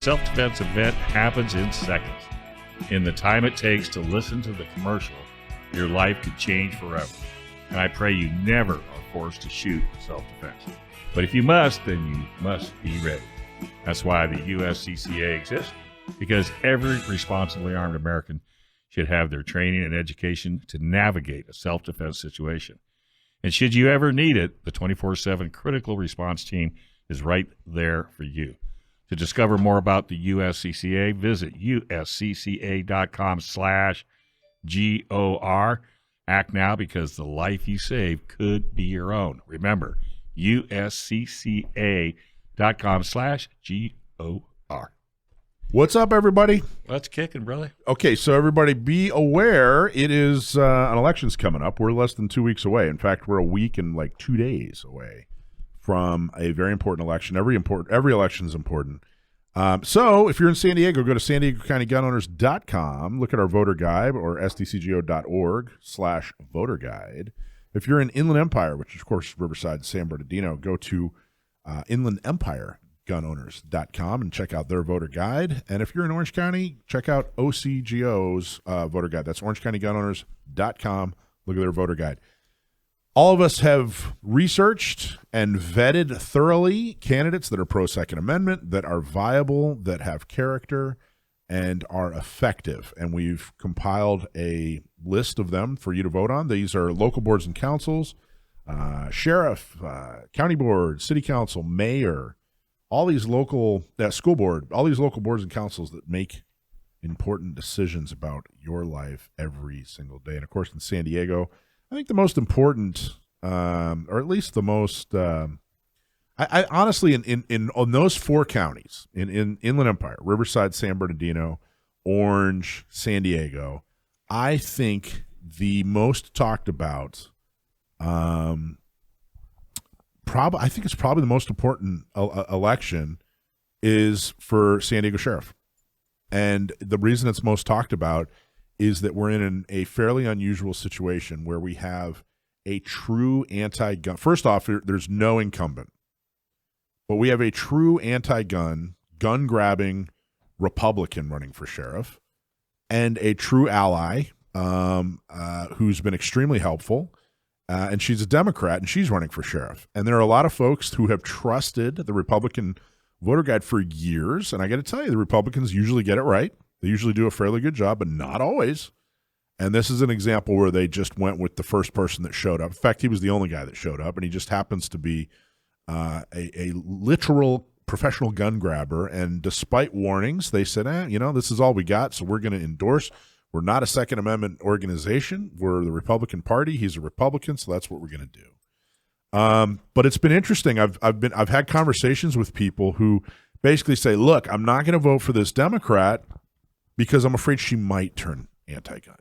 Self-defense event happens in seconds. In the time it takes to listen to the commercial, your life could change forever. And I pray you never are forced to shoot in self-defense. But if you must, then you must be ready. That's why the USCCA exists, because every responsibly armed American should have their training and education to navigate a self-defense situation. And should you ever need it, the 24/7 critical response team is right there for you. To discover more about the USCCA, visit uscca.com/GOR. Act now, because the life you save could be your own. Remember, uscca.com/GOR. What's up, everybody? Let's kicking, brother. Okay, so everybody be aware, it is an election's coming up. We're less than 2 weeks away. In fact, we're a week and like 2 days away from a very important election. Every election is important. So if you're in San Diego, go to SanDiegoCountyGunOwners.com. Look at our voter guide, or SDCGO.org/voter guide. If you're in Inland Empire, which is, of course, Riverside and San Bernardino, go to InlandEmpireGunOwners.com and check out their voter guide. And if you're in Orange County, check out OCGO's voter guide. That's OrangeCountyGunOwners.com. Look at their voter guide. All of us have researched and vetted thoroughly candidates that are pro-Second Amendment, that are viable, that have character, and are effective. And we've compiled a list of them for you to vote on. These are local boards and councils, sheriff, county board, city council, mayor, all these local, school board, all these local boards and councils that make important decisions about your life every single day. And, of course, in San Diego, I think the most important, or at least the most, I honestly, in those four counties, in Inland Empire, Riverside, San Bernardino, Orange, San Diego, I think the most talked about, I think it's probably the most important election is for San Diego Sheriff. And the reason it's most talked about is that we're in a fairly unusual situation where we have a true anti-gun. First off, there's no incumbent, but we have a true anti-gun, gun-grabbing Republican running for sheriff, and a true ally who's been extremely helpful, and she's a Democrat, and she's running for sheriff. And there are a lot of folks who have trusted the Republican voter guide for years, and I got to tell you, the Republicans usually get it right. They usually do a fairly good job, but not always. And this is an example where they just went with the first person that showed up. In fact, he was the only guy that showed up, and he just happens to be a literal professional gun grabber. And despite warnings, they said, this is all we got, so we're going to endorse. We're not a Second Amendment organization. We're the Republican Party. He's a Republican, so that's what we're going to do. But it's been interesting. I've had conversations with people who basically say, look, I'm not going to vote for this Democrat because I'm afraid she might turn anti-gun.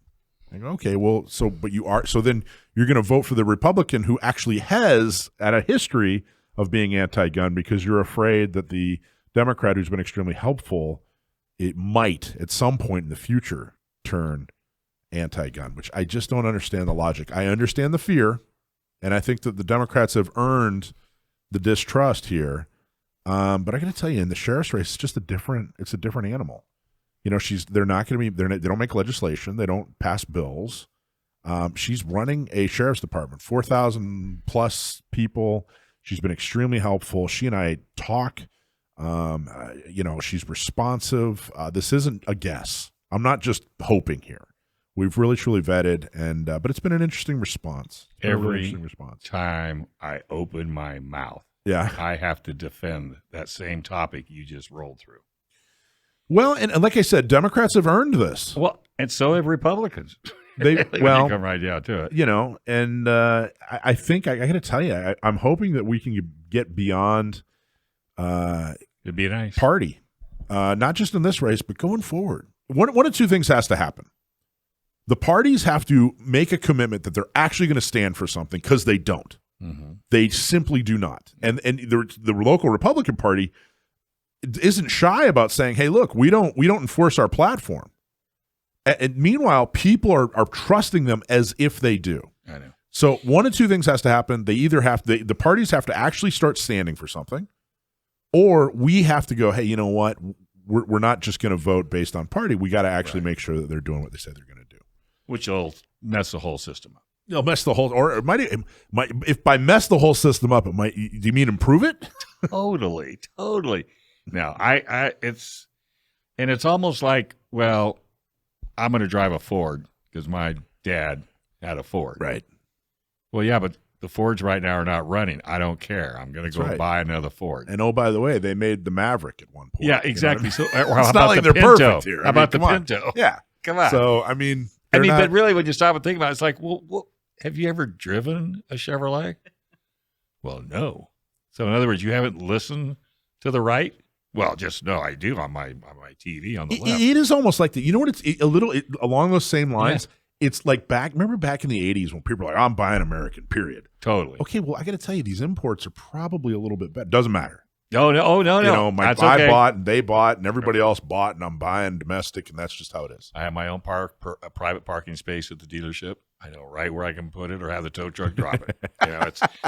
I go, okay, well, so then you're going to vote for the Republican who actually has a history of being anti-gun because you're afraid that the Democrat who's been extremely helpful, it might at some point in the future turn anti-gun, which I just don't understand the logic. I understand the fear, and I think that the Democrats have earned the distrust here. But I got to tell you, in the sheriff's race, it's a different animal. They're not going to be, they don't make legislation. They don't pass bills. She's running a sheriff's department, 4,000 plus people. She's been extremely helpful. She and I talk, she's responsive. This isn't a guess. I'm not just hoping here. We've really, truly vetted, but it's been an interesting response. Every time I open my mouth, I have to defend that same topic you just rolled through. Well, and like I said, Democrats have earned this. Well, and so have Republicans. They come right down to it. And I think I got to tell you, I'm hoping that we can get beyond it'd be nice party, not just in this race, but going forward. One of two things has to happen. The parties have to make a commitment that they're actually going to stand for something, because they don't. Mm-hmm. They simply do not. And the local Republican Party isn't shy about saying, hey, look, we don't enforce our platform. And meanwhile, people are trusting them as if they do. I know. So one of two things has to happen. They either the parties have to actually start standing for something, or we have to go, hey, you know what? we're not just going to vote based on party. We got to actually make sure that they're doing what they said they're going to do. Which will mess the whole system up. It'll mess the whole, or it might, if by mess the whole system up, it might. Do you mean improve it? Totally. Now, it's almost like, well, I'm going to drive a Ford because my dad had a Ford. Right. Well, yeah, but the Fords right now are not running. I don't care. I'm going to go buy another Ford. And oh, by the way, they made the Maverick at one point. Yeah, exactly. You know what I mean? So, it's not like they're Pinto? perfect here. How about the Pinto? Yeah. Come on. So, but really, when you stop and think about it, it's like, well, have you ever driven a Chevrolet? Well, no. So, in other words, you haven't listened to the right? Well, just no, I do on my TV on the left. It is almost like that. You know what? It's a little along those same lines. Yeah. It's like remember back in the 80s when people were like, I'm buying American, period. Totally. Okay, well, I got to tell you, these imports are probably a little bit better. Doesn't matter. No. You know, I bought and they bought and everybody else bought and I'm buying domestic and that's just how it is. I have my own private parking space at the dealership. I know right where I can put it or have the tow truck drop it.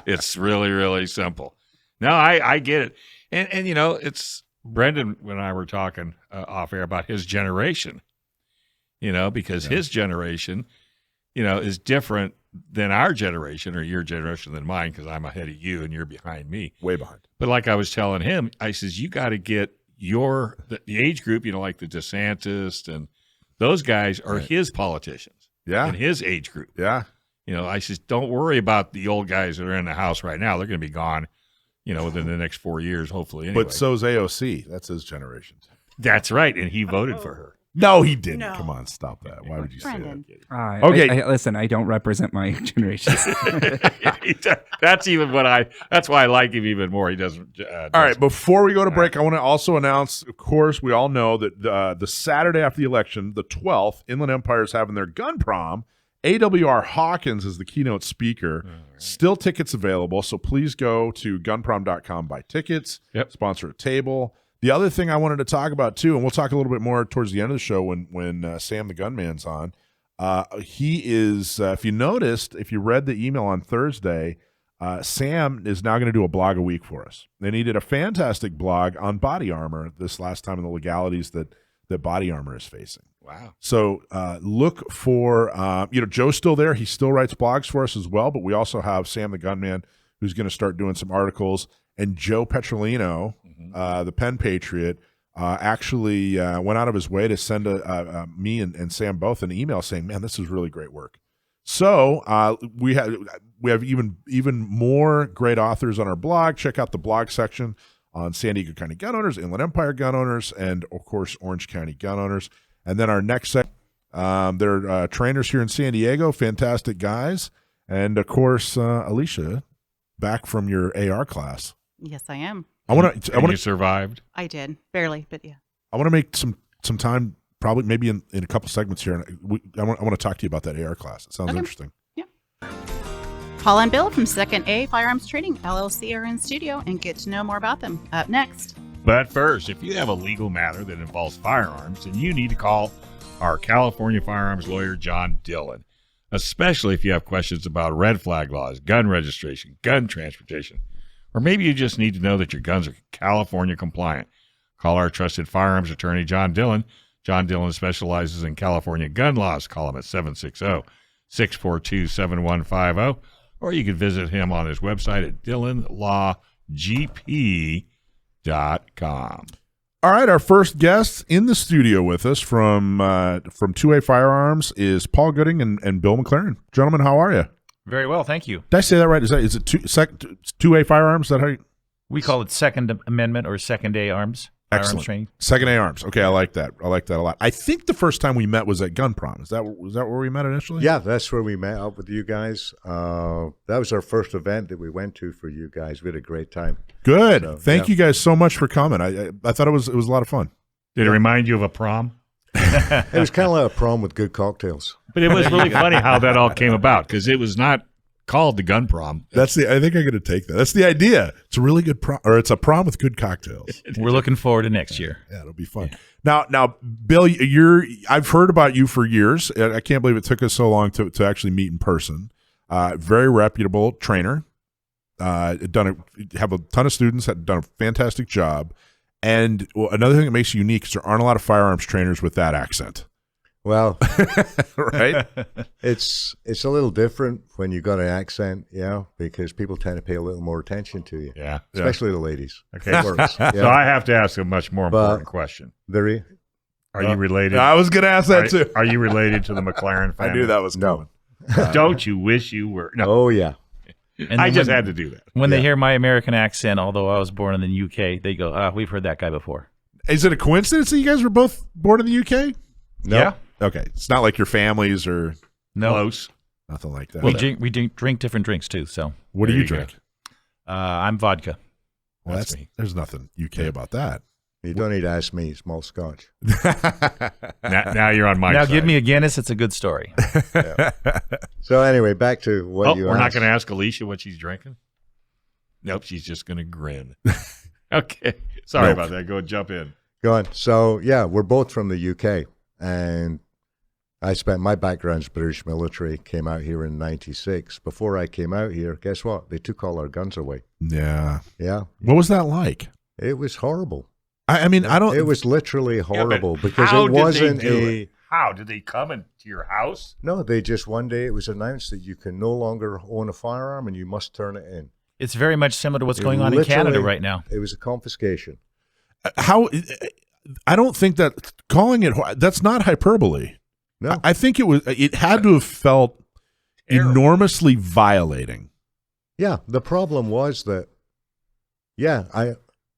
It's really, really simple. No, I get it. And you know, it's Brendan and I were talking off air about his generation, you know, because his generation, you know, is different than our generation or your generation than mine because I'm ahead of you and you're behind me. Way behind. But like I was telling him, I says, you got to get the age group, you know, like the DeSantis and those guys are his politicians. Yeah. In his age group. Yeah. You know, I says, don't worry about the old guys that are in the House right now. They're going to be gone, you know, within the next 4 years, hopefully. Anyway. But so's AOC. That's his generation. That's right. And he voted for her. No, he didn't. No. Come on, stop that. Why would you Brendan. say that? Okay. Listen, I don't represent my generation. That's why I like him even more. He doesn't. All right. Before we go to break, I want to also announce, of course, we all know that the Saturday after the election, the 12th, Inland Empire is having their gun prom. AWR Hawkins is the keynote speaker. Right. Still tickets available, so please go to gunprom.com, buy tickets, sponsor a table. The other thing I wanted to talk about, too, and we'll talk a little bit more towards the end of the show when Sam the Gunman's on, he is, if you noticed, if you read the email on Thursday, Sam is now going to do a blog a week for us. And he did a fantastic blog on body armor this last time and the legalities that body armor is facing. Wow. So look for, Joe's still there. He still writes blogs for us as well, but we also have Sam the Gunman who's going to start doing some articles. And Joe Petrolino, the Pen Patriot, actually went out of his way to send me and Sam both an email saying, man, this is really great work. So we have even more great authors on our blog. Check out the blog section on San Diego County gun owners, Inland Empire gun owners, and, of course, Orange County gun owners. And then our next section, they're trainers here in San Diego, fantastic guys. And, of course, Alicia, back from your AR class. Yes, I am. You survived? I did. Barely, but yeah. I want to make some time, probably maybe in a couple segments here. I want to talk to you about that AR class. It sounds interesting. Yeah. Paul and Bill from 2nd Firearms Training, LLC are in studio and get to know more about them. Up next. But first, if you have a legal matter that involves firearms, then you need to call our California firearms lawyer, John Dillon, especially if you have questions about red flag laws, gun registration, gun transportation, or maybe you just need to know that your guns are California compliant. Call our trusted firearms attorney, John Dillon. John Dillon specializes in California gun laws. Call him at 760-642-7150, or you can visit him on his website at DillonLawGP.com. All right, our first guest in the studio with us from 2A Firearms is Paul Gooding and Bill Mclaren. Gentlemen, how are you? Very well, thank you. Did I say that right? Is it 2A Firearms? Is that how you... We call it Second Amendment or Second A Arms. Firearms Training. Second A Arms. Okay, I like that. I like that a lot. I think the first time we met was at Gun Prom. Was that where we met initially? Yeah, that's where we met up with you guys. That was our first event that we went to for you guys. We had a great time. Good. So, Thank you guys so much for coming. I thought it was a lot of fun. Did it remind you of a prom? It was kind of like a prom with good cocktails. But it was really funny how that all came about because it was not called the gun prom. I think I'm going to take that. That's the idea. It's a really good prom, or it's a prom with good cocktails. We're looking forward to next year. Yeah, it'll be fun. Yeah. Now, Bill, I've heard about you for years. I can't believe it took us so long to actually meet in person. Very reputable trainer. Have a ton of students. Done a fantastic job. And another thing that makes you unique is there aren't a lot of firearms trainers with that accent. Well, Right? it's a little different when you got an accent, because people tend to pay a little more attention to you, Yeah. especially the ladies. Okay. It works, So I have to ask a much more But- important question. There, Are you related? I was going to ask that too. Are you related to the Mclaren family? I knew that was No. coming. Don't you wish you were? No, oh yeah. And I then just when, had to do that. when they hear my American accent, although I was born in the UK, they go, we've heard that guy before. Is it a coincidence that you guys were both born in the UK? No. Yeah. Okay. It's not like your families or No. Close. nothing like that. We drink different drinks too. So What do There you you go. drink? I'm vodka. Well, That's me. there's nothing UK about that. You don't need to ask me. It's malt scotch. Now you're on my now side. give me a Guinness. It's a good story. So anyway, back to what Oh, you we're not asked. going to ask Alicia what she's drinking? Nope, she's just going to grin. Okay. Sorry Nope. about that. Go jump in. Go on. So, yeah, we're both from the UK. And I spent my background's British military, came out here in 96. Before I came out here, guess what? They took all our guns away. Yeah. Yeah. What was that like? It was horrible. I mean, I don't. It was literally Yeah, but horrible because how it did they wasn't do a. it? How did they come into your house? No, they just one day it was announced that you can no longer own a firearm and you must turn it in. It's very much similar to what's It going on in Canada literally- right now. It was a confiscation. How? I don't think that calling it. That's not hyperbole. No. I think it was. It had to have felt Terrible. enormously violating. Yeah, the problem was that,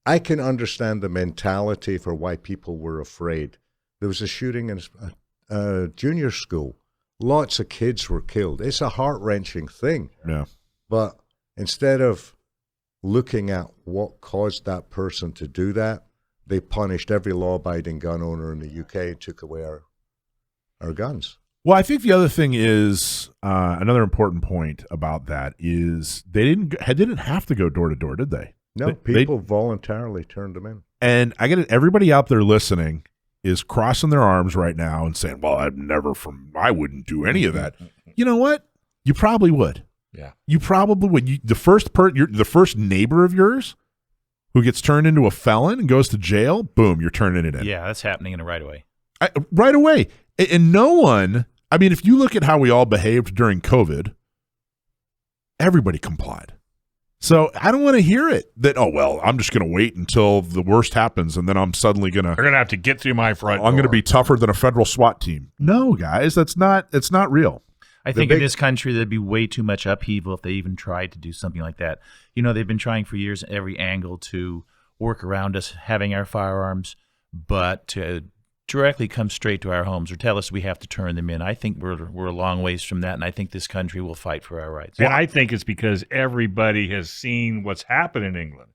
I can understand the mentality for why people were afraid. There was a shooting in a junior school. Lots of kids were killed. It's a heart-wrenching thing. Yeah. But instead of looking at what caused that person to do that, they punished every law-abiding gun owner in the UK and took away our guns. Well, I think the other thing is another important point about that is they didn't have to go door to door, did they? No, They- people voluntarily turned them in. And I get it. Everybody out there listening is crossing their arms right now and saying, "Well, I wouldn't do any of that." You know what? You probably would. Yeah. You probably would. The first neighbor of yours who gets turned into a felon and goes to jail, boom, you're turning it in. Yeah, that's happening in a right away. Right away. And no one, I mean, if you look at how we all behaved during COVID, everybody complied. So I don't want to hear it that, oh, well, I'm just going to wait until the worst happens and then I'm suddenly going They're going to have to get through my front I'm going to door. be tougher than a federal SWAT team. No, guys, it's not real. I think in this country there'd be way too much upheaval if they even tried to do something like that. You know, they've been trying for years at every angle to work around us having our firearms, but to directly come straight to our homes or tell us we have to turn them in. I think we're a long ways from that, and I think this country will fight for our rights. And I think it's because everybody has seen what's happened in England.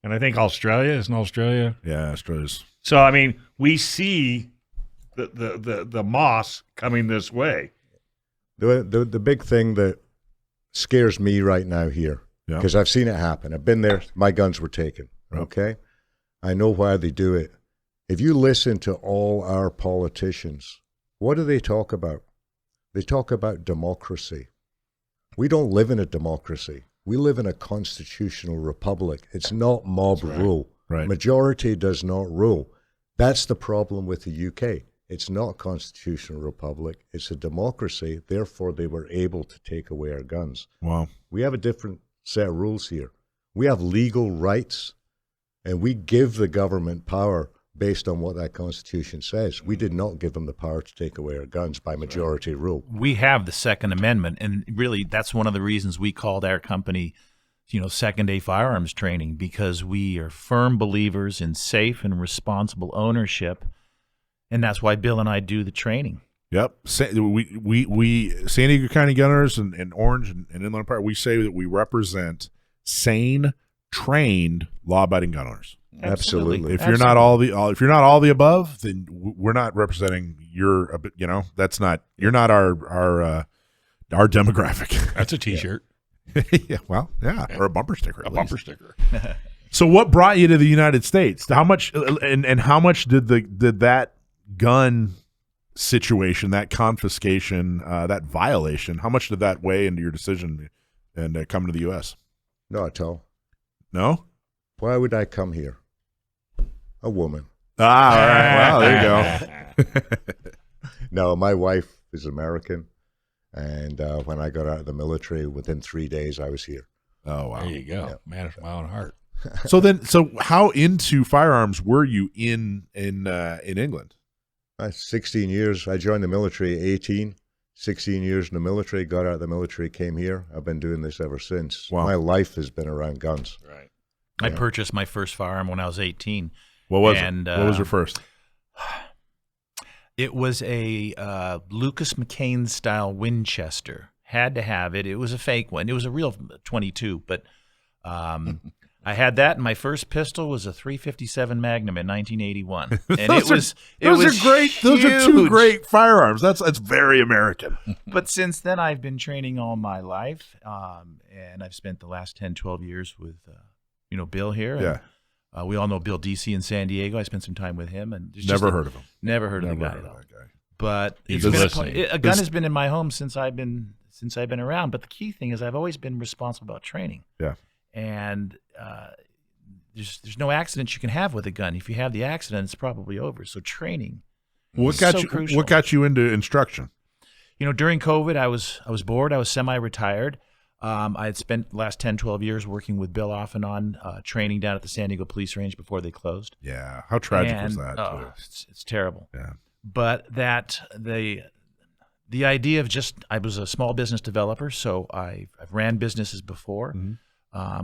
And I think Australia, isn't Australia? Yeah, Australia's. So, I mean, we see the moss coming this way. The big thing that scares me right now here, Yeah. because I've seen it happen. I've been there. My guns were taken. Right. Okay, I know why they do it. If you listen to all our politicians, what do they talk about? They talk about democracy. We don't live in a democracy. We live in a constitutional republic. It's not mob rule. Right. Majority does not rule. That's the problem with the UK. It's not a constitutional republic. It's a democracy. Therefore, they were able to take away our guns. Wow. We have a different set of rules here. We have legal rights, and we give the government power based on what that Constitution says. We did not give them the power to take away our guns by majority rule. We have the Second Amendment, and really that's one of the reasons we called our company, Second A Firearms Training, because we are firm believers in safe and responsible ownership, and that's why Bill and I do the training. Yep. We San Diego County Gunners and Orange and Inland Empire, we say that we represent sane, trained, law-abiding gun owners. Absolutely. If you're not all the above, then we're not representing your. That's not. You're not our demographic. That's a T-shirt. Yeah. Well, yeah, or a bumper sticker. A bumper sticker. So, what brought you to the United States? How much and how much did that gun situation, that confiscation, that violation, how much did that weigh into your decision and coming to the U.S.? Not at all. No. Why would I come here? A woman. Ah, all right. Well, there you go. No, my wife is American, and when I got out of the military, within 3 days I was here. Oh, wow. There you go. Man after my own heart. So how into firearms were you in England? 16 years. I joined the military at 18. 16 years in the military, got out of the military, came here. I've been doing this ever since. Wow. My life has been around guns. Right. I purchased my first firearm when I was 18. What was And, it? What was your first? It was a Lucas McCain style Winchester. Had to have it. It was a fake one. It was a real 22, but I had that, and my first pistol was a .357 Magnum in 1981, and it was great. Those are two huge. great firearms. That's very American. But since then, I've been training all my life, and I've spent the last 10, 12 years with Bill here. And, Yeah. we all know Bill DC in San Diego. I spent some time with him, and Never heard of him. Never heard of the Never guy. heard of though. that guy. But He's it's been listening. a gun has been in my home since I've been around. But the key thing is I've always been responsible about training. Yeah. And there's no accidents you can have with a gun. If you have the accident, it's probably over. So training. What got so you? crucial. What got you into instruction? During COVID, I was bored. I was semi-retired. I had spent the last 10, 12 years working with Bill off and on, training down at the San Diego Police Range before they closed. Yeah. How tragic was And, that? oh, it's terrible. Yeah. But the idea of I was a small business developer, so I've ran businesses before. Mm-hmm.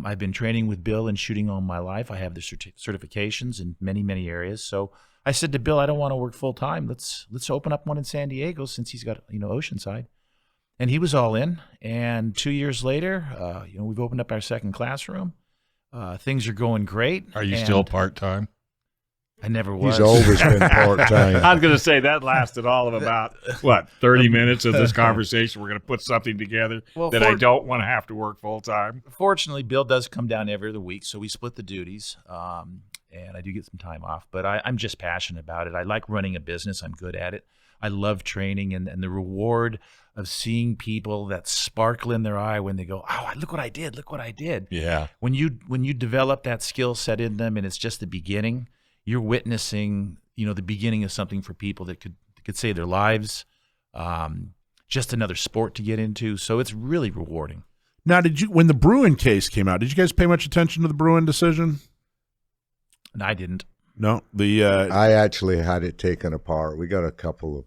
I've been training with Bill and shooting all my life. I have the certifications in many, many areas. So I said to Bill, I don't want to work full time. Let's open up one in San Diego since he's got Oceanside. And he was all in. And 2 years later, we've opened up our second classroom. Things are going great. Are you and still part-time? I never was. He's always been part-time. I was going to say that lasted all of about, 30 minutes of this conversation. We're going to put something together Well, that I don't want to have to work full time. Fortunately, Bill does come down every other week, so we split the duties, and I do get some time off. But I'm just passionate about it. I like running a business. I'm good at it. I love training, and the reward of seeing people that sparkle in their eye when they go, oh, look what I did, look what I did. Yeah. When you develop that skill set in them and it's just the beginning, you're witnessing, the beginning of something for people that could save their lives, just another sport to get into. So it's really rewarding. Now, when the Bruin case came out, did you guys pay much attention to the Bruin decision? And I didn't. No. I actually had it taken apart. We got a couple of.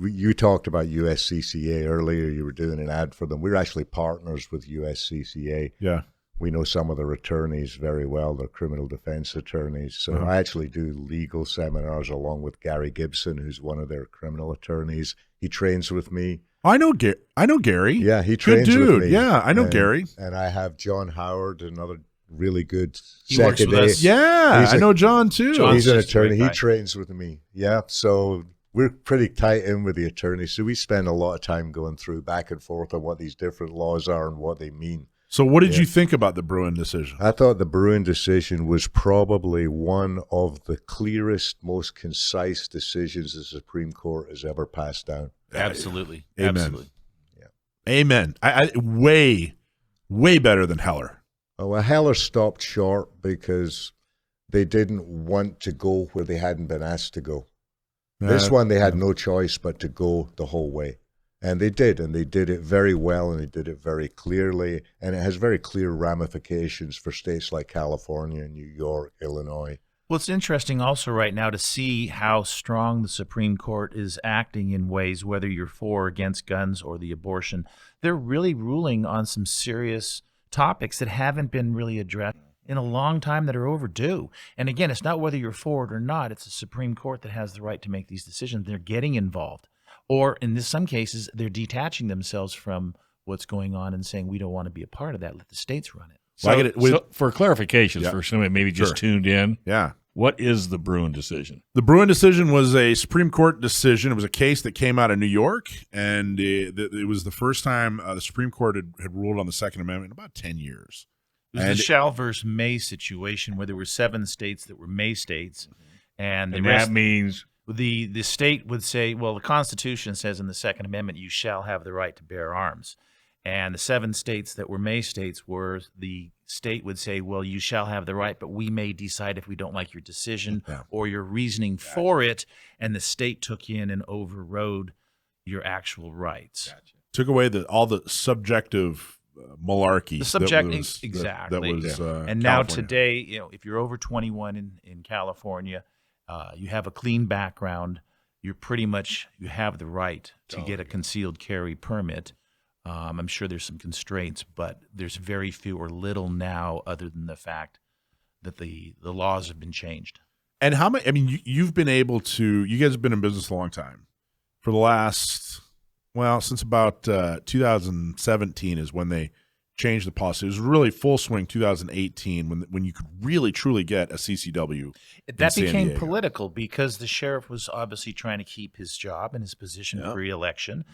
You talked about USCCA earlier. You were doing an ad for them. We're actually partners with USCCA. Yeah. We know some of their attorneys very well. They're criminal defense attorneys. So I actually do legal seminars along with Gary Gibson, who's one of their criminal attorneys. He trains with me. I know Gary. Yeah, he Good trains dude. with me. Yeah, I know Gary. And I have John Howard, another really good He works second with aid. us. Yeah, He's I a- know John too. John- He's an John's just a great attorney. He guy. trains with me. Yeah, so we're pretty tight in with the attorneys. So we spend a lot of time going through back and forth on what these different laws are and what they mean. So what did you think about the Bruin decision? I thought the Bruin decision was probably one of the clearest, most concise decisions the Supreme Court has ever passed down. Absolutely. Amen. Absolutely. Amen. I way better than Heller. Oh, well, Heller stopped short because they didn't want to go where they hadn't been asked to go. This one, they had no choice but to go the whole way. And they did it very well, and they did it very clearly, and it has very clear ramifications for states like California, New York, Illinois. Well, it's interesting also right now to see how strong the Supreme Court is acting in ways, whether you're for or against guns or the abortion. They're really ruling on some serious topics that haven't been really addressed in a long time, that are overdue. And again, it's not whether you're for it or not. It's the Supreme Court that has the right to make these decisions. They're getting involved. Or in some cases, they're detaching themselves from what's going on and saying, we don't want to be a part of that. Let the states run it. So for clarifications, Yeah. for somebody maybe just Sure. tuned in, Yeah. what is the Bruin decision? The Bruin decision was a Supreme Court decision. It was a case that came out of New York, and it was the first time the Supreme Court had ruled on the Second Amendment in about 10 years. It was And the Shall versus May situation where there were 7 states that were May states. And the And rest, that means the state would say, well, the Constitution says in the Second Amendment, you shall have the right to bear arms. And the 7 states that were May states were the state would say, well, you shall have the right, but we may decide if we don't like your decision or your reasoning for it. And the state took in and overrode your actual rights. Took away all the subjective malarkey. The subject, that was and now California. today, if you're over 21 in California, you have a clean background, you have the right to get a concealed carry permit. I'm sure there's some constraints, but there's very few or little now, other than the fact that the laws have been changed. And how many? I mean, you've been able to. You guys have been in business a long time. For the last, since about 2017 is when they changed the policy. It was really full swing 2018 when you could really truly get a CCW. That became political because the sheriff was obviously trying to keep his job and his position for re-election,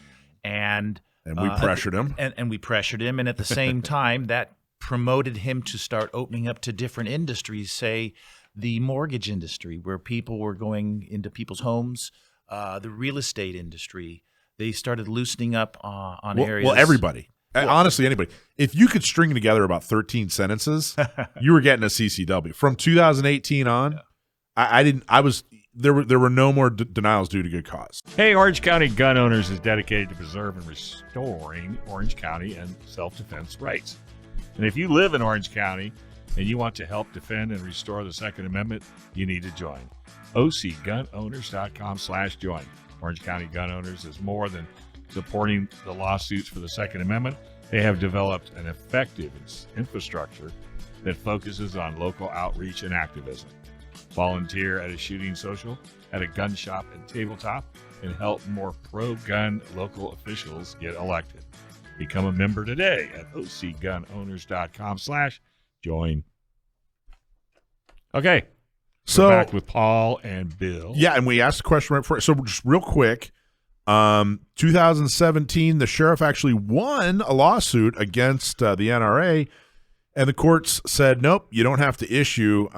and we pressured him. And we pressured him, and at the same time, that promoted him to start opening up to different industries, say the mortgage industry, where people were going into people's homes, the real estate industry. They started loosening up on areas. Well, everybody. Honestly, anybody. If you could string together about 13 sentences, you were getting a CCW. From 2018 on, there were no more denials due to good cause. Hey, Orange County Gun Owners is dedicated to preserve and restoring Orange County and self-defense rights. And if you live in Orange County and you want to help defend and restore the Second Amendment, you need to join. OCGunOwners.com/join. Orange County Gun Owners is more than supporting the lawsuits for the Second Amendment. They have developed an effective infrastructure that focuses on local outreach and activism. Volunteer at a shooting social, at a gun shop and tabletop, and help more pro-gun local officials get elected. Become a member today at OCGunOwners.com/join. Okay. So we're back with Paul and Bill. Yeah, and we asked the question right before. So just real quick, 2017, the sheriff actually won a lawsuit against the NRA, and the courts said, nope, you don't have to issue.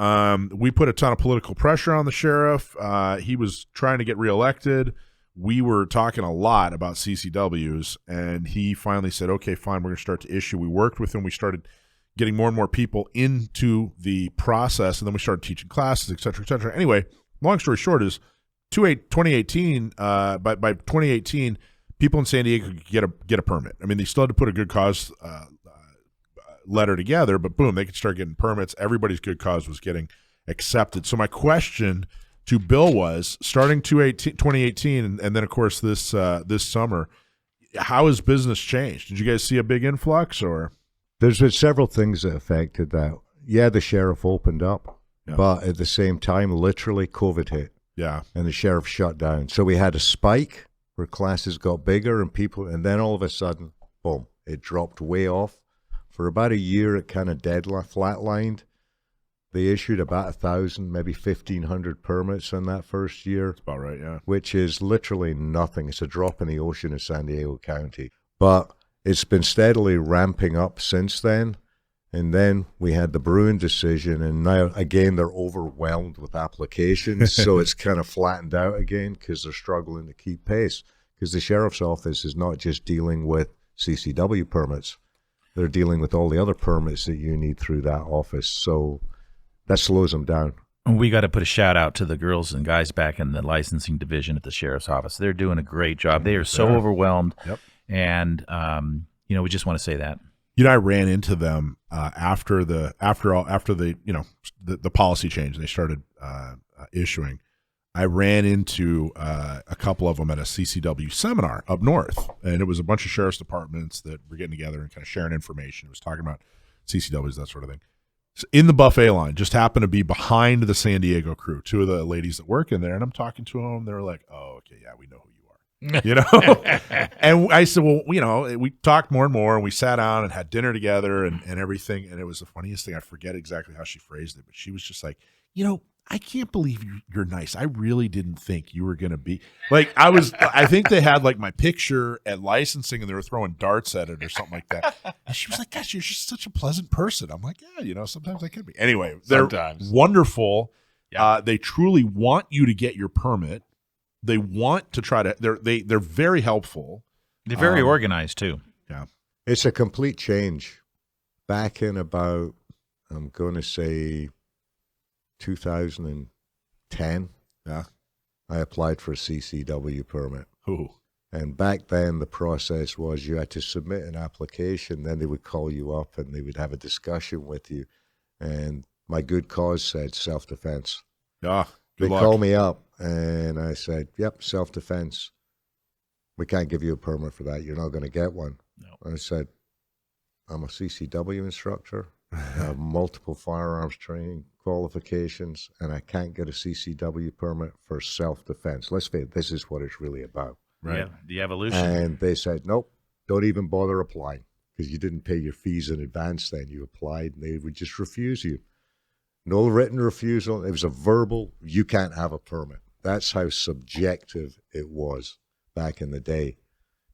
We put a ton of political pressure on the sheriff. He was trying to get reelected. We were talking a lot about CCWs, and he finally said, okay, fine, we're going to start to issue. We worked with him. We started getting more and more people into the process, and then we started teaching classes, et cetera, et cetera. Anyway, long story short is 2018, by 2018, people in San Diego could get a permit. I mean, they still had to put a good cause letter together, but boom, they could start getting permits. Everybody's good cause was getting accepted. So my question to Bill was, starting 2018, and then of course this summer, how has business changed? Did you guys see a big influx, or? There's been several things that affected that. Yeah, the sheriff opened up, but at the same time, literally COVID hit. Yeah. And the sheriff shut down. So we had a spike where classes got bigger and then all of a sudden, boom, it dropped way off. For about a year, it kind of flatlined. They issued about 1,000, maybe 1,500 permits in that first year. That's about right, yeah. Which is literally nothing. It's a drop in the ocean in San Diego County. But it's been steadily ramping up since then. And then we had the Bruin decision, and now, again, they're overwhelmed with applications, so it's kind of flattened out again because they're struggling to keep pace, because the sheriff's office is not just dealing with CCW permits. They're dealing with all the other permits that you need through that office, so that slows them down. We got to put a shout-out to the girls and guys back in the licensing division at the sheriff's office. They're doing a great job. They are so overwhelmed, and we just want to say that. I ran into them after the policy change. They started issuing. I ran into a couple of them at a CCW seminar up north, and it was a bunch of sheriff's departments that were getting together and kind of sharing information. It was talking about CCWs, that sort of thing. So in the buffet line, just happened to be behind the San Diego crew, two of the ladies that work in there, and I'm talking to them. They're like, "Oh, okay, yeah, we know who you are." And I said, well, we talked more and more, and we sat down and had dinner together and everything. And it was the funniest thing. I forget exactly how she phrased it, but she was just like, I can't believe you're nice. I really didn't think you were going to be like, I think they had like my picture at licensing and they were throwing darts at it or something like that. And she was like, gosh, you're just such a pleasant person. I'm like, yeah, sometimes I can be. Anyway, they're wonderful. Yeah. They truly want you to get your permit. They want to try to. They're very helpful. They're very organized too. Yeah, It's a complete change. Back in about, I'm going to say 2010, Yeah. I applied for a CCW permit. Ooh. And back then, the process was you had to submit an application, then they would call you up and they would have a discussion with you. And my good cause said self-defense. Yeah. They Good luck. called me up and I said, yep, self-defense. We can't give you a permit for that. You're not going to get one. No. I said, I'm a CCW instructor. I have multiple firearms training qualifications, and I can't get a CCW permit for self-defense. Let's face it, this is what it's really about. Right. Yeah, the evolution. And they said, nope, don't even bother applying because you didn't pay your fees in advance then. You applied, and they would just refuse you. No written refusal. It was a verbal, you can't have a permit. That's how subjective it was back in the day.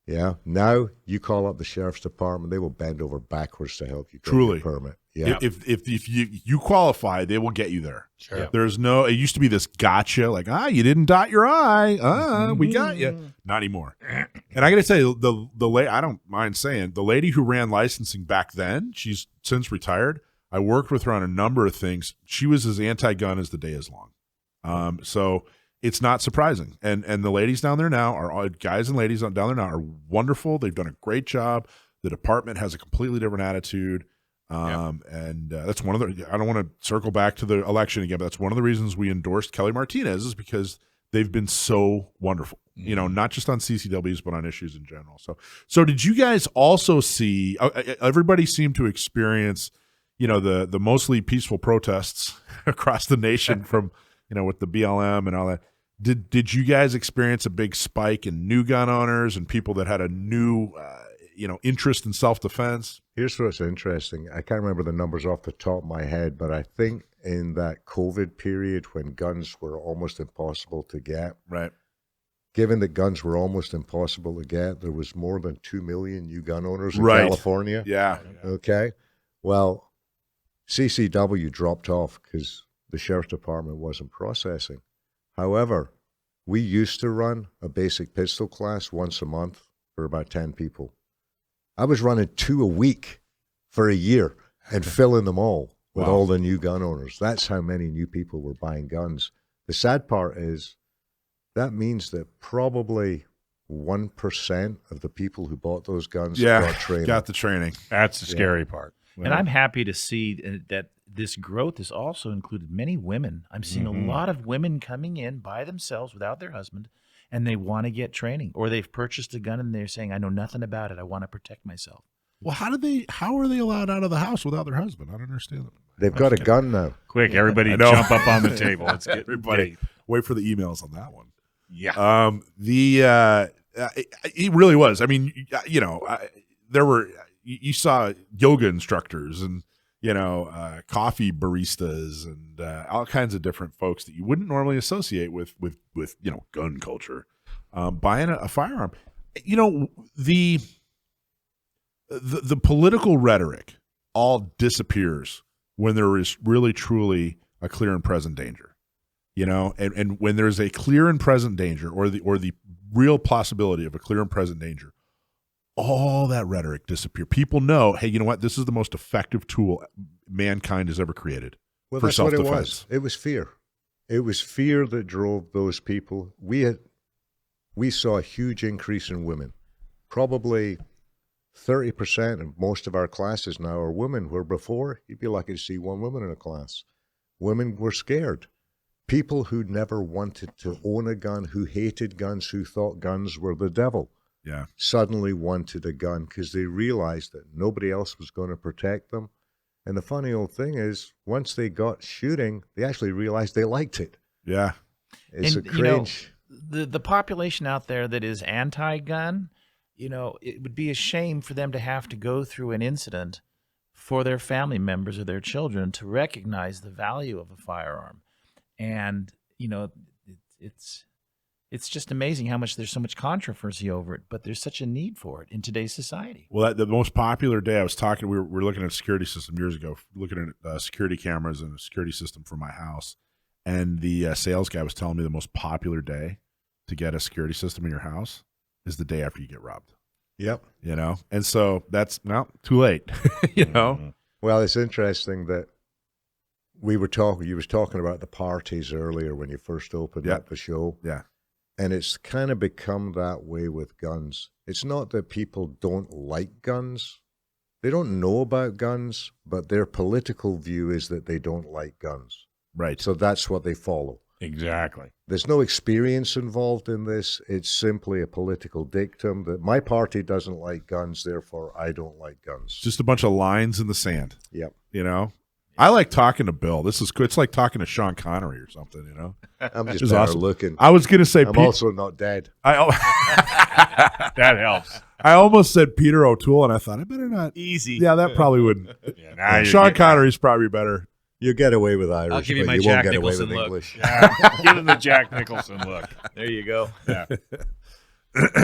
Yeah. Now you call up the sheriff's department, they will bend over backwards to help you get Truly. your permit. Yeah. If you qualify, they will get you there. Sure. Yeah. There's no. It used to be this gotcha, like you didn't dot your I. We got you. Not anymore. And I got to tell you, the I don't mind saying the lady who ran licensing back then, she's since retired. I worked with her on a number of things. She was as anti-gun as the day is long. So it's not surprising. And the ladies down there now are guys and ladies down there now are wonderful. They've done a great job. The department has a completely different attitude. And that's one of the, I don't want to circle back to the election again, but that's one of the reasons we endorsed Kelly Martinez is because they've been so wonderful, you know, not just on CCWs, but on issues in general. So did you guys also see, everybody seemed to experience, you know, the mostly peaceful protests across the nation from, you know, with the BLM and all that. Did you guys experience a big spike in new gun owners and people that had a new, interest in self-defense? Here's what's interesting. I can't remember the numbers off the top of my head, but I think in that COVID period when guns were almost impossible to get, Right. given that guns were almost impossible to get, there was more than 2 million new gun owners in Right. California. Yeah. Okay. Well, CCW dropped off because the sheriff's department wasn't processing. However, we used to run a basic pistol class once a month for about 10 people. I was running 2 a week for a year and filling them all with all the new gun owners. That's how many new people were buying guns. The sad part is that means that probably 1% of the people who bought those guns got training. Got the training. That's the scary part. And I'm happy to see that this growth has also included many women. I'm seeing a lot of women coming in by themselves without their husband, and they want to get training, or they've purchased a gun and they're saying, I know nothing about it. I want to protect myself. Well, how are they allowed out of the house without their husband? I don't understand that. They've got a gun now. Quick, everybody I know. jump up on the table. Let's get Everybody, wait for the emails on that one. Yeah. It really was. I mean, there were, you saw yoga instructors and, coffee baristas and all kinds of different folks that you wouldn't normally associate with gun culture, buying a firearm. The political rhetoric all disappears when there is really truly a clear and present danger, and when there's a clear and present danger or the real possibility of a clear and present danger, all that rhetoric disappears. People know, hey, you know what? This is the most effective tool mankind has ever created Well, for that's what self-defense. it was. It was fear. It was fear that drove those people. We saw a huge increase in women. Probably 30% of most of our classes now are women, where before you'd be lucky to see one woman in a class. Women were scared. People who never wanted to own a gun, who hated guns, who thought guns were the devil, Yeah. suddenly wanted a gun because they realized that nobody else was going to protect them. And the funny old thing is, once they got shooting, they actually realized they liked it. Yeah. It's And, a cringe. The population out there that is anti-gun, it would be a shame for them to have to go through an incident for their family members or their children to recognize the value of a firearm. And, it's just amazing how much there's so much controversy over it, but there's such a need for it in today's society. Well, the most popular day I was talking, we were looking at a security system years ago, looking at security cameras and a security system for my house. And the sales guy was telling me the most popular day to get a security system in your house is the day after you get robbed. Yep. You know, and so that's now too late. You know, Well, it's interesting that you were talking about the parties earlier when you first opened Yeah. up the show. yeah, And it's kind of become that way with guns. It's not that people don't like guns. They don't know about guns, but their political view is that they don't like guns. right. So that's what they follow. Exactly. There's no experience involved in this. It's simply a political dictum that my party doesn't like guns, therefore I don't like guns. Just a bunch of lines in the sand. Yep. You know, I like talking to Bill. This is good. It's like talking to Sean Connery or something. You know, I'm just This is better awesome. looking. I was gonna say I'm also not dead. That helps. I almost said Peter O'Toole, and I thought I better not. Easy. Yeah, that probably wouldn't. Yeah, now you're Sean getting- Connery's probably better. You get away with Irish, I'll give you but my you Jack won't get away Nicholson with look. English. Yeah, give him the Jack Nicholson look. There you go. Yeah.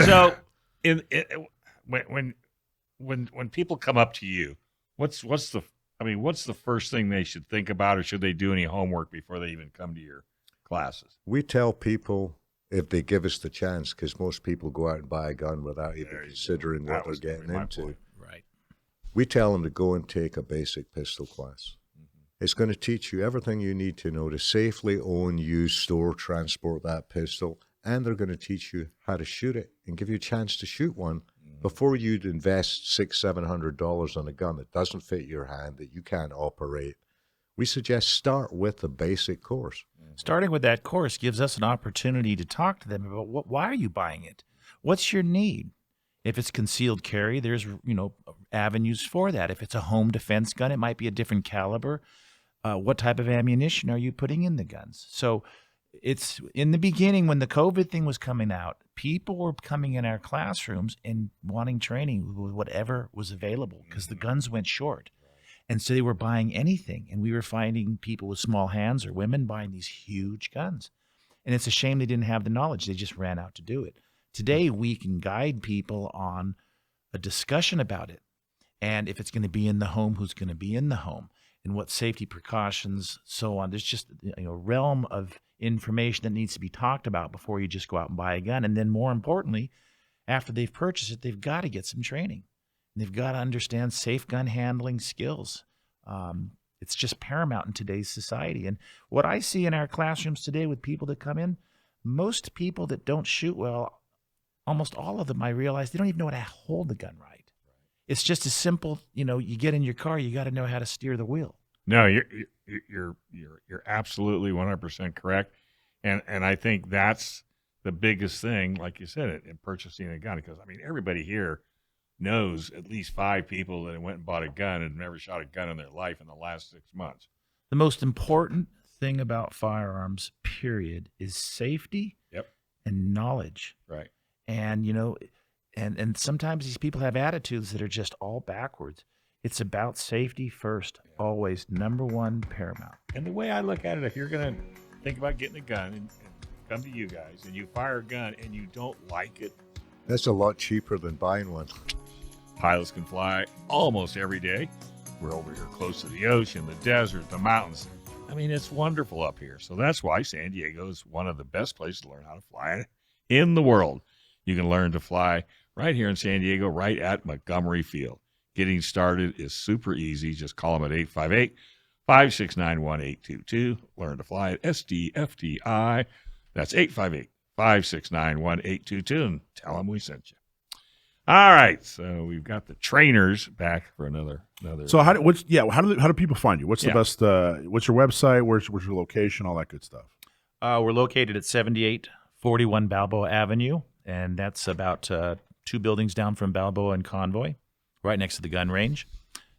So, when people come up to you, what's the first thing they should think about, or should they do any homework before they even come to your classes? We tell people if they give us the chance, because most people go out and buy a gun without even There you considering go. what That they're was gonna getting be my into. point. Right. We tell them to go and take a basic pistol class. It's going to teach you everything you need to know to safely own, use, store, transport that pistol, and they're going to teach you how to shoot it and give you a chance to shoot one before you'd invest $600-700 on a gun that doesn't fit your hand, that you can't operate. We suggest start with the basic course. Starting with that course gives us an opportunity to talk to them about why are you buying it? What's your need? If it's concealed carry, there's avenues for that. If it's a home defense gun, it might be a different caliber. What type of ammunition are you putting in the guns? So it's in the beginning when the COVID thing was coming out, people were coming in our classrooms and wanting training with whatever was available because the guns went short. And so they were buying anything. And we were finding people with small hands or women buying these huge guns. And it's a shame they didn't have the knowledge. They just ran out to do it. Today, we can guide people on a discussion about it. And if it's going to be in the home, who's going to be in the home, and what safety precautions, so on. There's just a realm of information that needs to be talked about before you just go out and buy a gun. And then more importantly, after they've purchased it, they've got to get some training. And they've got to understand safe gun handling skills. It's just paramount in today's society. And what I see in our classrooms today with people that come in, most people that don't shoot well, almost all of them, I realize they don't even know how to hold the gun right. It's just as simple, you get in your car, you got to know how to steer the wheel. No, you're absolutely 100% correct, and I think that's the biggest thing, like you said, in purchasing a gun. Because everybody here knows at least 5 people that went and bought a gun and never shot a gun in their life in the last 6 months. The most important thing about firearms, period, is safety. Yep. And knowledge. Right. And and sometimes these people have attitudes that are just all backwards. It's about safety first, always number one, paramount. And the way I look at it, if you're going to think about getting a gun and come to you guys and you fire a gun and you don't like it, That's a lot cheaper than buying one. pilots can fly almost every day. We're over here close to the ocean, the desert, the mountains. It's wonderful up here. So that's why San Diego is one of the best places to learn how to fly in the world. You can learn to fly right here in San Diego, right at Montgomery Field. Getting started is super easy. Just call them at 858-569-1822. Learn to fly at SDFTI. That's 858-569-1822, and tell them we sent you. All right, so we've got the trainers back for another. So how do people find you? What's the best? What's your website? Where's your location? All that good stuff. We're located at 7841 Balboa Avenue, and that's about 2 buildings down from Balboa and Convoy, right next to the gun range.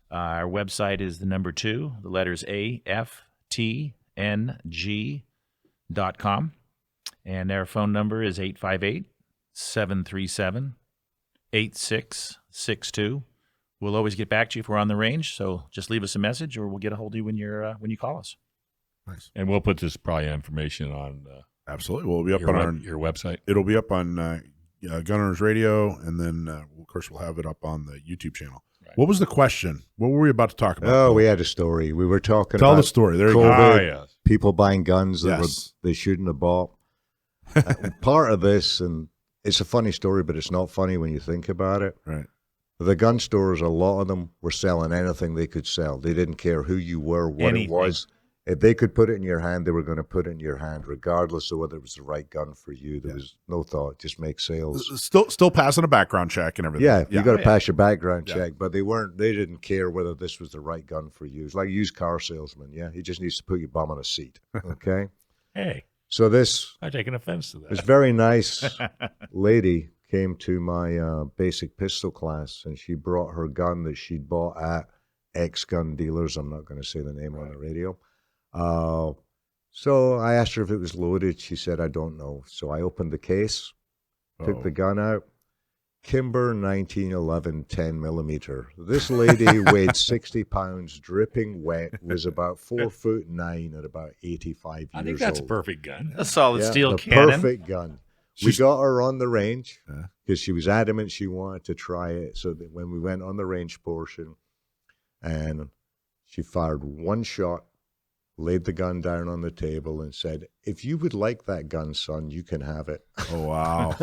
Our website is the number 2, the letters AFTNG.com, and our phone number is 858-737-8662. We'll always get back to you if we're on the range, so just leave us a message, or we'll get a hold of you when you call us. Nice. And we'll put this probably information on Absolutely. Well, it'll be up on your website. It'll be up on Gun Owners Radio, and then of course we'll have it up on the YouTube channel. Right. What was the question? What were we about to talk about? Oh, we had a story. We were talking Tell about the story. There you go. COVID, Yes. people buying guns that Yes. they shouldn't have bought. Part of this, and it's a funny story, but it's not funny when you think about it. Right. The gun stores, a lot of them were selling anything they could sell. They didn't care who you were, what Anything. it was. If they could put it in your hand, they were going to put it in your hand, regardless of whether it was the right gun for you. There was no thought, just make sales. Still passing a background check and everything. Yeah, you got to yeah. pass your background check, but they didn't care whether this was the right gun for you. It's like a used car salesman. Yeah, he just needs to put your bum on a seat. Okay, Hey, so this I'm taking offense to this that. very nice lady came to my basic pistol class, and she brought her gun that she'd bought at X gun dealers. I'm not going to say the name on the radio. So I asked her if it was loaded. She said, I don't know. So I opened the case, took the gun out. Kimber 1911 10 millimeter. This lady weighed 60 pounds, dripping wet, was about 4'9" at about 85 years old. I think that's a perfect gun. A solid Yeah, steel the cannon. perfect gun. We got her on the range because she was adamant she wanted to try it. So that when we went on the range portion, and she fired one shot, laid the gun down on the table, and said, "If you would like that gun, son, you can have it." Oh, wow.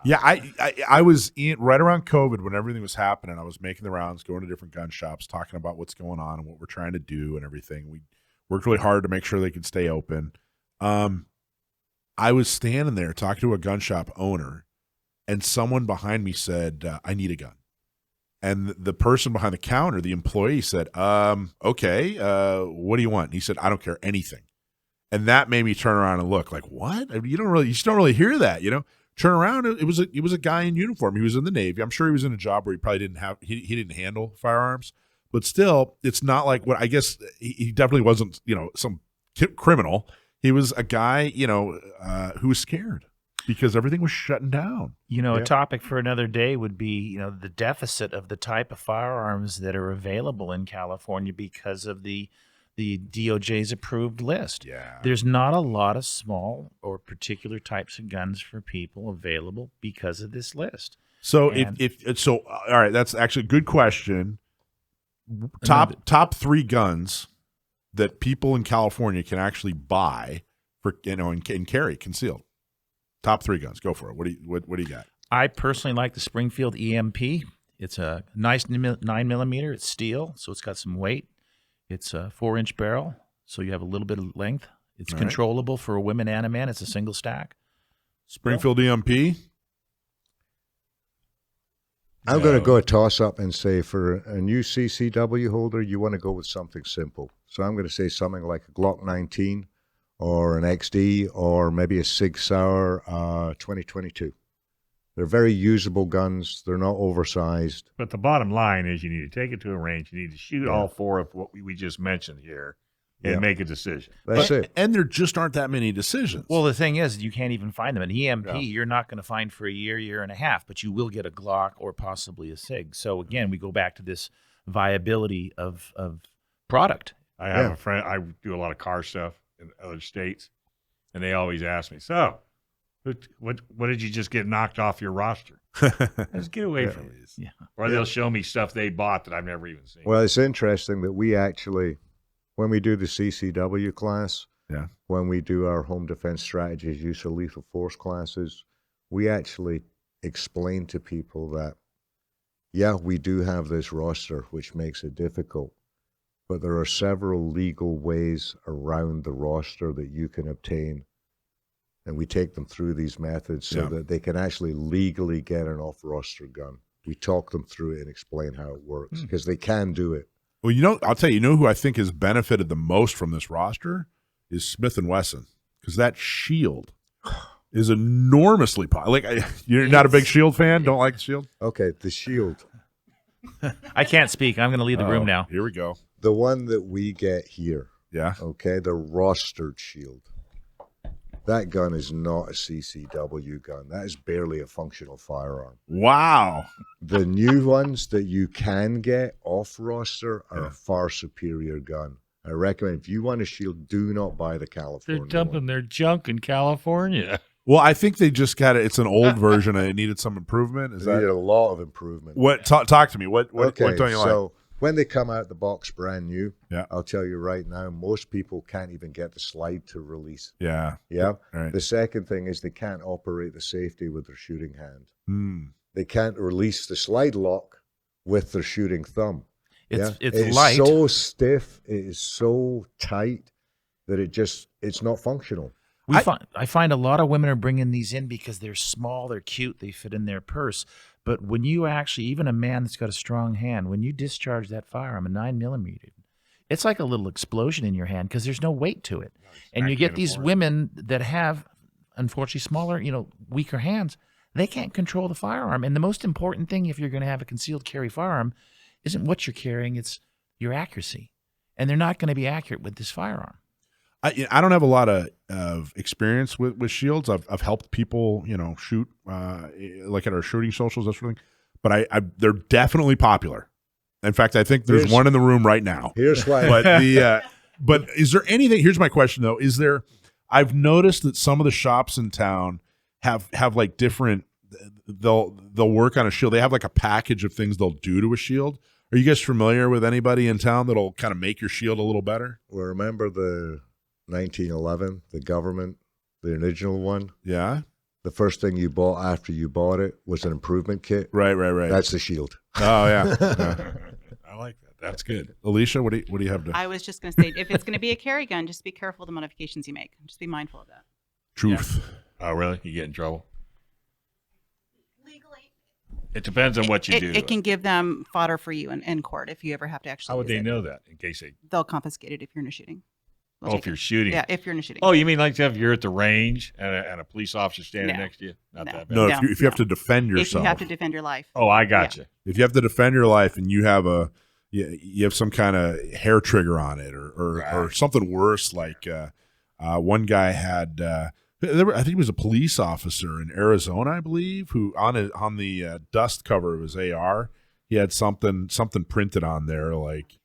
Yeah, I was right around COVID when everything was happening. I was making the rounds, going to different gun shops, talking about what's going on and what we're trying to do and everything. We worked really hard to make sure they could stay open. I was standing there talking to a gun shop owner, and someone behind me said, I need a gun. And the person behind the counter, the employee, said, okay, what do you want? And he said, I don't care anything. And that made me turn around and look like, what? You just don't really hear that, you know? Turn around, it was a guy in uniform. He was in the Navy. I'm sure he was in a job where he probably he didn't handle firearms. But still, it's not like what I guess he definitely wasn't, some criminal. He was a guy, who was scared because everything was shutting down. A topic for another day would be, the deficit of the type of firearms that are available in California because of the DOJ's approved list. Yeah. There's not a lot of small or particular types of guns for people available because of this list. So And- all right, that's actually a good question. Top 3 guns that people in California can actually buy for and carry concealed. Top 3 guns. Go for it. What do you got? I personally like the Springfield EMP. It's a nice 9mm. It's steel, so it's got some weight. It's a 4-inch barrel, so you have a little bit of length. It's All right. controllable for a woman and a man. It's a single stack. Springfield EMP. I'm going to go a toss-up and say for a new CCW holder, you want to go with something simple. So I'm going to say something like a Glock 19 or an XD or maybe a Sig Sauer 2022. They're very usable guns. They're not oversized. But the bottom line is you need to take it to a range. You need to shoot all 4 of what we just mentioned here and make a decision. That's it. And there just aren't that many decisions. Well, the thing is, you can't even find them. An EMP, you're not going to find for a year and a half, but you will get a Glock or possibly a Sig. So, again, we go back to this viability of product. I have a friend, I do a lot of car stuff in other states, and they always ask me, so what did you just get knocked off your roster? Just get away from me. Yeah. Or they'll show me stuff they bought that I've never even seen. Well, it's interesting that we actually, when we do the CCW class, when we do our home defense strategies, use of lethal force classes, we actually explain to people that, we do have this roster, which makes it difficult, but there are several legal ways around the roster that you can obtain. And we take them through these methods so that they can actually legally get an off-roster gun. We talk them through it and explain how it works because they can do it. Well, I'll tell you, who I think has benefited the most from this roster is Smith & Wesson, because that shield is enormously popular. You're not a big Shield fan? Don't like the Shield? Okay, the shield. I can't speak. I'm going to leave the room now. Here we go. The one that we get here, Yeah. okay, the rostered shield. That gun is not a CCW gun. That is barely a functional firearm. Wow. The new ones that you can get off roster are a far superior gun. I recommend if you want a shield, do not buy the California They're dumping one. their junk in California. Well, I think they just got it. It's an old version and it needed some improvement. Is It needed that a lot of improvement. what? Talk to me. What don't you like? So when they come out the box brand new, Yeah. I'll tell you right now, most people can't even get the slide to release. Yeah. Yeah. Right. The second thing is they can't operate the safety with their shooting hand. Hmm. They can't release the slide lock with their shooting thumb. It's It's light. so stiff, it is so tight that it's not functional. I find a lot of women are bringing these in because they're small, they're cute, they fit in their purse. But when you actually, even a man that's got a strong hand, when you discharge that firearm, a 9mm, it's like a little explosion in your hand because there's no weight to it. And you get these women that have, unfortunately, smaller, weaker hands. They can't control the firearm. And the most important thing if you're going to have a concealed carry firearm isn't what you're carrying, it's your accuracy. And they're not going to be accurate with this firearm. I don't have a lot of experience with shields. I've helped people, shoot like at our shooting socials, that sort of thing. But they're definitely popular. In fact, I think there's one in the room right now. Here's why. But is there anything? Here's my question though: is there? I've noticed that some of the shops in town have like different. They'll work on a shield. They have like a package of things they'll do to a shield. Are you guys familiar with anybody in town that'll kind of make your shield a little better? Well, remember the 1911, the government, the original one? Yeah. The first thing you bought after you bought it was an improvement kit. Right. That's the shield. Oh, yeah. I like that. That's good. Alicia, what do you have to? I was just going to say, if it's going to be a carry gun, just be careful of the modifications you make. Just be mindful of that. Truth. Oh, really? You get in trouble? Legally. It depends on what you do. It can give them fodder for you in court if you ever have to actually How would use they it. know that? In case they. They'll confiscate it if you're in a shooting. They'll Oh, take if you're it. shooting. Yeah, if you're in a shooting. Oh, you mean like if you're at the range and a police officer standing No. next to you? Not No. that bad. No, No, if you have to defend yourself. If you have to defend your life. Oh, I got you. If you have to defend your life and you have you have some kind of hair trigger on it or something worse, like one guy had I think he was a police officer in Arizona, I believe, who on the dust cover of his AR, he had something printed on there like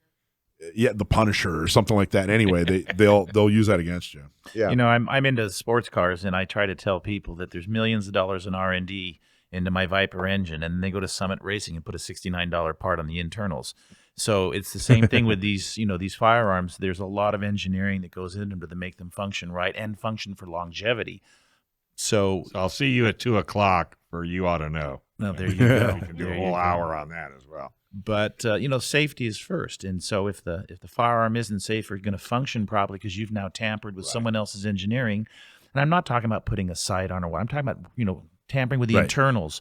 the Punisher or something like that. Anyway, they'll use that against you. Yeah. I'm into sports cars, and I try to tell people that there's millions of dollars in R&D into my Viper engine, and then they go to Summit Racing and put a $69 part on the internals. So it's the same thing with these firearms. There's a lot of engineering that goes into them to make them function right and function for longevity. So I'll see you at 2:00 for You Ought to Know. no, there you go. We can do There a you whole go. hour on that as well. But safety is first, and so if the firearm isn't safe or going to function properly because you've now tampered with someone else's engineering, and I'm not talking about putting a sight on or what, I'm talking about tampering with the internals.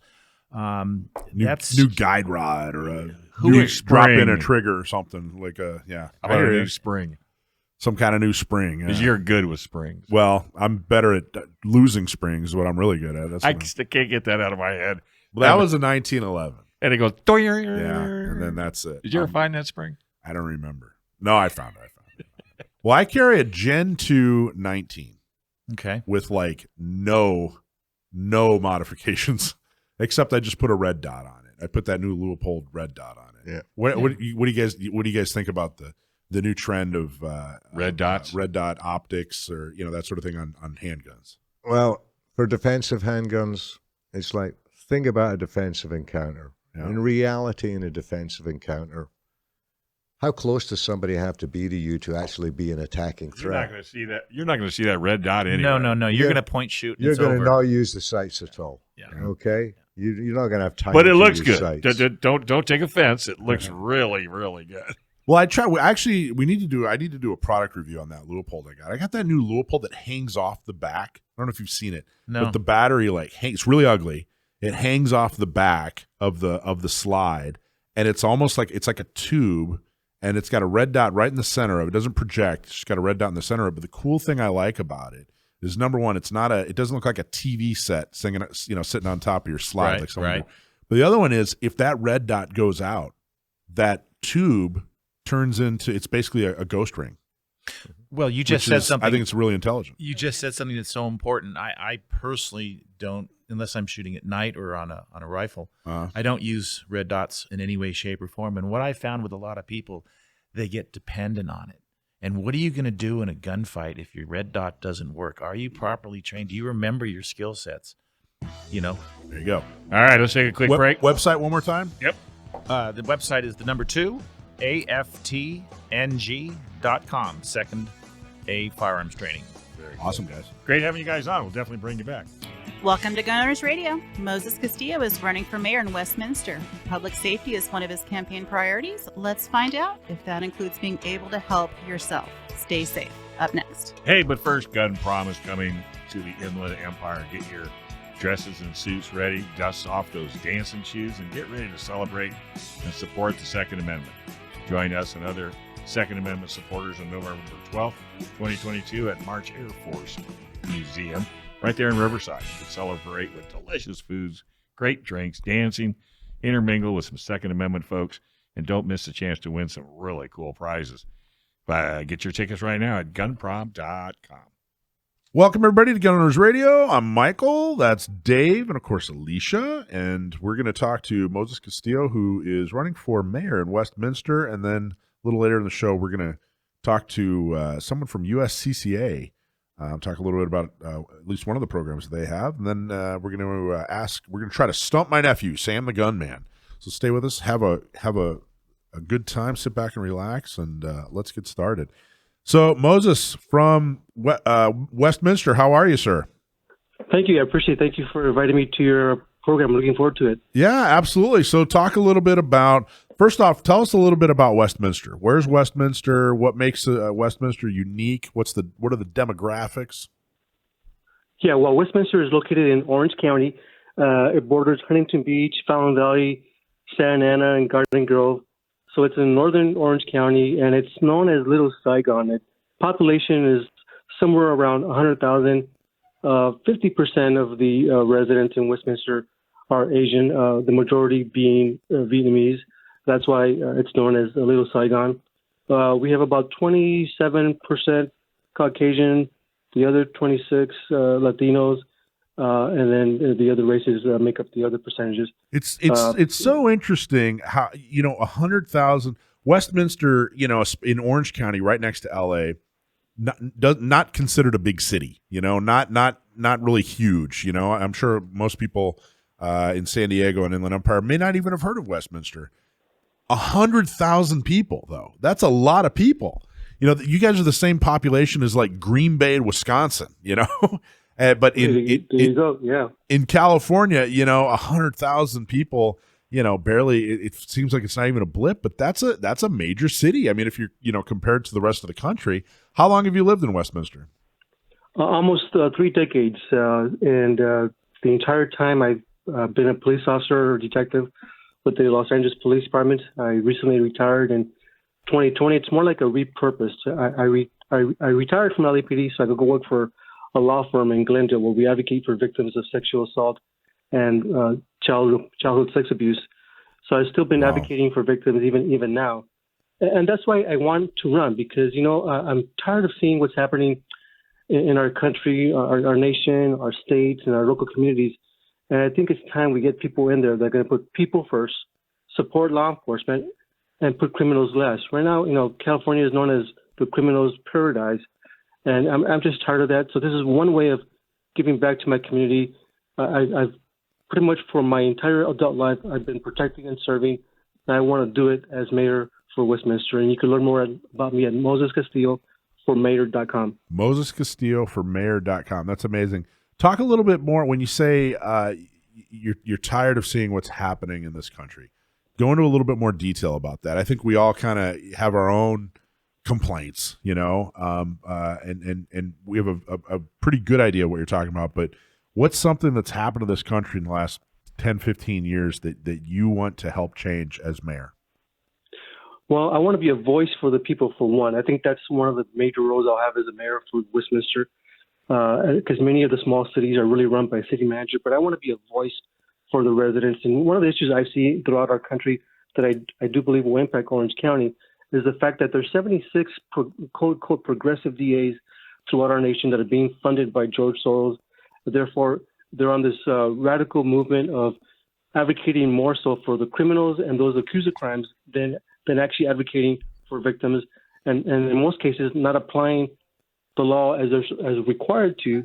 That's New guide rod or a New new drop in spring. a trigger or something like How about a new spring? some kind of new spring. Because yeah. you're good with springs. Well, I'm better at losing springs. Is what I'm really good at. That's I what still can't get that out of my head. well, that was a 1911. And it goes. Yeah, and then that's it. Did you ever find that spring? I don't remember. No, I found it. Well, I carry a Gen 2 19 okay. with like no modifications, except I just put a red dot on it. I put that new Leupold red dot on it. Yeah. What do you guys think about the new trend of Red dots? red dot optics, or that sort of thing on handguns? Well, for defensive handguns, it's like, think about a defensive encounter. Yeah. In reality, in a defensive encounter, how close does somebody have to be to you to actually be an attacking You're not threat? going to see that. You're not going to see that red dot anywhere. No. You're going to point shoot. And You're it's going over. to not use the sights at all. Yeah. Okay? You're not going to have time But it to looks use good. sights. Don't take offense. It looks really, really good. Well, I need to do a product review on that Leupold I got. I got that new Leupold that hangs off the back. I don't know if you've seen it. No. But the battery hangs. It's really ugly. It hangs off the back of the slide, and it's almost like it's like a tube, and it's got a red dot right in the center of it. It doesn't project. It's just got a red dot in the center of it. But the cool thing I like about it is, number one, it doesn't look like a TV set sitting on top of your slide Right, like someone right. would. But the other one is, if that red dot goes out, that tube turns into, it's basically a ghost ring. Well, you just which said is- something. I think it's really intelligent. You just said something that's so important. I personally don't, unless I'm shooting at night or on a rifle, I don't use red dots in any way, shape, or form. And what I found with a lot of people, they get dependent on it. And what are you going to do in a gunfight if your red dot doesn't work? Are you properly trained? Do you remember your skill sets? There you go. All right, let's take a quick break. Website one more time. Yep. The website is the number 2, aftng.com. Second A Firearms Training. Awesome, guys. Great having you guys on. We'll definitely bring you back. Welcome to Gun Owners Radio. Moses Castillo is running for mayor in Westminster. Public safety is one of his campaign priorities. Let's find out if that includes being able to help yourself. Stay safe. Up next. Hey, but first, Gun Prom is coming to the Inland Empire. Get your dresses and suits ready, dust off those dancing shoes, and get ready to celebrate and support the Second Amendment. Join us and other Second Amendment supporters on November 12th, 2022 at March Air Force Museum, right there in Riverside, to celebrate with delicious foods, great drinks, dancing, intermingle with some Second Amendment folks, and don't miss the chance to win some really cool prizes. Get your tickets right now at gunprom.com. Welcome, everybody, to Gun Owners Radio. I'm Michael. That's Dave, and, of course, Alicia. And we're going to talk to Moses Castillo, who is running for mayor in Westminster. And then a little later in the show, we're going to talk to someone from USCCA. Talk a little bit about at least one of the programs they have. And then we're going to try to stump my nephew, Sam the Gunman. So stay with us. Have a good time. Sit back and relax, and let's get started. So, Moses from Westminster, how are you, sir? Thank you. I appreciate it. Thank you for inviting me to your program. I'm looking forward to it. Yeah, absolutely. So talk a little bit about, first off, tell us a little bit about Westminster. Where's Westminster? What makes Westminster unique? What are the demographics? Yeah, well, Westminster is located in Orange County. It borders Huntington Beach, Fountain Valley, Santa Ana, and Garden Grove. So it's in northern Orange County, and it's known as Little Saigon. Its population is somewhere around 100,000. 50% of the residents in Westminster are Asian, the majority being Vietnamese. That's why it's known as Little Saigon. We have about 27% Caucasian, the other 26 Latinos, and then the other races make up the other percentages. It's so interesting how 100,000 Westminster, in Orange County, right next to LA, not considered a big city. Not really huge. I'm sure most people in San Diego and Inland Empire may not even have heard of Westminster. 100,000 people, though. That's a lot of people. You guys are the same population as like Green Bay, Wisconsin. But in California, 100,000 people, barely. It seems like it's not even a blip, but that's a major city. I mean, if you're compared to the rest of the country. How long have you lived in Westminster? Almost 3 decades, and the entire time I've been a police officer or detective with the Los Angeles Police Department. I recently retired in 2020. It's more like a repurposed. I retired from LAPD so I could go work for a law firm in Glendale where we advocate for victims of sexual assault and childhood sex abuse. So I've still been advocating for victims even now. And that's why I want to run because, I'm tired of seeing what's happening in our country, our nation, our states, and our local communities. And I think it's time we get people in there that are going to put people first, support law enforcement, and put criminals last. Right now, California is known as the criminal's paradise. And I'm just tired of that. So this is one way of giving back to my community. I've pretty much for my entire adult life, I've been protecting and serving. And I want to do it as mayor for Westminster. And you can learn more about me at MosesCastillo4mayor.com. MosesCastillo4mayor.com. That's amazing. Talk a little bit more when you say you're tired of seeing what's happening in this country. Go into a little bit more detail about that. I think we all kind of have our own complaints, and we have a pretty good idea of what you're talking about, but what's something that's happened to this country in the last 10, 15 years that you want to help change as mayor? Well, I want to be a voice for the people, for one. I think that's one of the major roles I'll have as a mayor for Westminster, because many of the small cities are really run by a city manager, but I want to be a voice for the residents. And one of the issues I see throughout our country that I do believe will impact Orange County is the fact that there's 76 quote progressive DAs throughout our nation that are being funded by George Soros. Therefore, they're on this radical movement of advocating more so for the criminals and those accused of crimes than actually advocating for victims, and in most cases not applying the law as required to.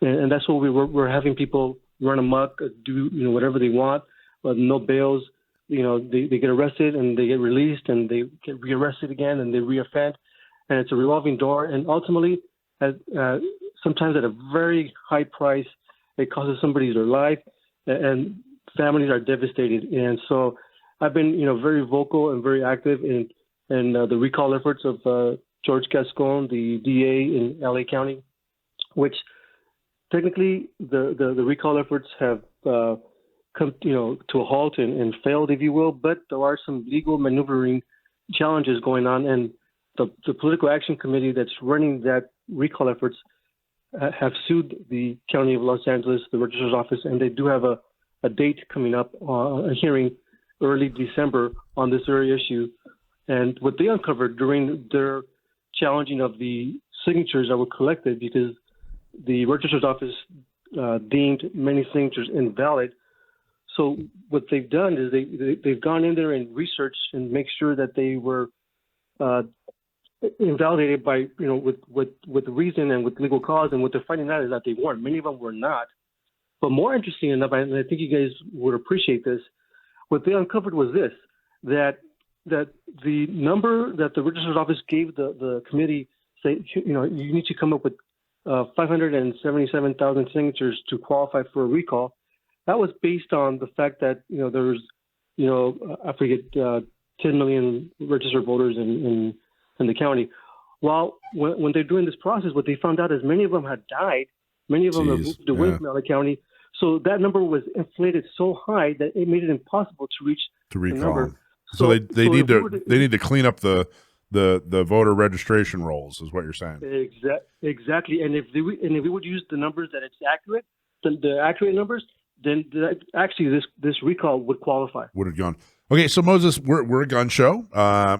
And that's what we're having people run amok, do whatever they want, no bails, they get arrested and they get released and they get rearrested again and they reoffend, and it's a revolving door. And ultimately, sometimes at a very high price, it costs somebody their life, and families are devastated. And so, I've been very vocal and very active in the recall efforts of George Gascon, the DA in LA County, which technically the recall efforts have come to a halt and failed, if you will. But there are some legal maneuvering challenges going on, and the political action committee that's running that recall efforts have sued the County of Los Angeles, the Registrar's Office, and they do have a date coming up, a hearing early December on this very issue. And what they uncovered during their challenging of the signatures that were collected, because the Registrar's Office deemed many signatures invalid. So what they've done is they've gone in there and researched and make sure that they were invalidated by with reason and with legal cause. And what they're finding out is that they weren't. Many of them were not. But more interesting enough, and I think you guys would appreciate this, what they uncovered was this: that the number that the Registrar's Office gave the committee, say, you need to come up with 577,000 signatures to qualify for a recall. That was based on the fact that there's I forget 10 million registered voters in the county. Well, when they're doing this process, what they found out is many of them had died. Many of them have moved away from LA County. So that number was inflated so high that it made it impossible to reach the recall. Number. So they need to clean up the voter registration rolls, is what you're saying. Exactly. And if we would use the numbers that it's accurate, the accurate numbers, then actually this recall would qualify. Would have gone. Okay, so Moses, we're a gun show.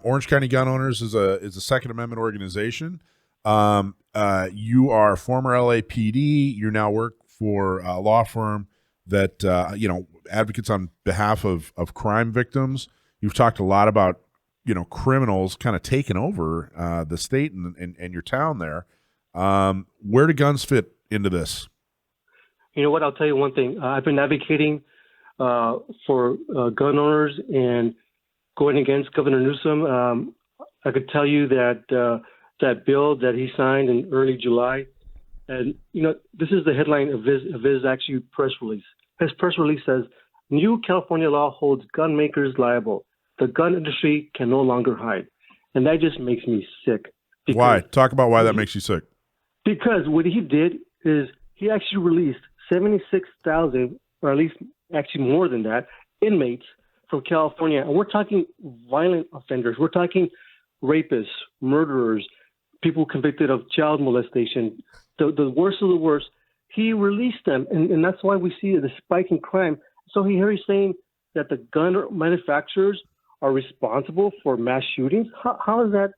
Orange County Gun Owners is a Second Amendment organization. You are former LAPD. You now work for a law firm that advocates on behalf of crime victims. You've talked a lot about criminals kind of taking over the state and your town there. Where do guns fit into this? You know what? I'll tell you one thing. I've been advocating for gun owners and going against Governor Newsom. I could tell you that that bill that he signed in early July, and this is the headline of his actually press release. His press release says, "New California law holds gun makers liable. The gun industry can no longer hide," and that just makes me sick. Why? Talk about why that makes you sick. Because what he did is he actually released 76,000, or at least actually more than that, inmates from California. And we're talking violent offenders. We're talking rapists, murderers, people convicted of child molestation, the worst of the worst. He released them, and that's why we see the spike in crime. So here he's saying that the gun manufacturers are responsible for mass shootings. How is that?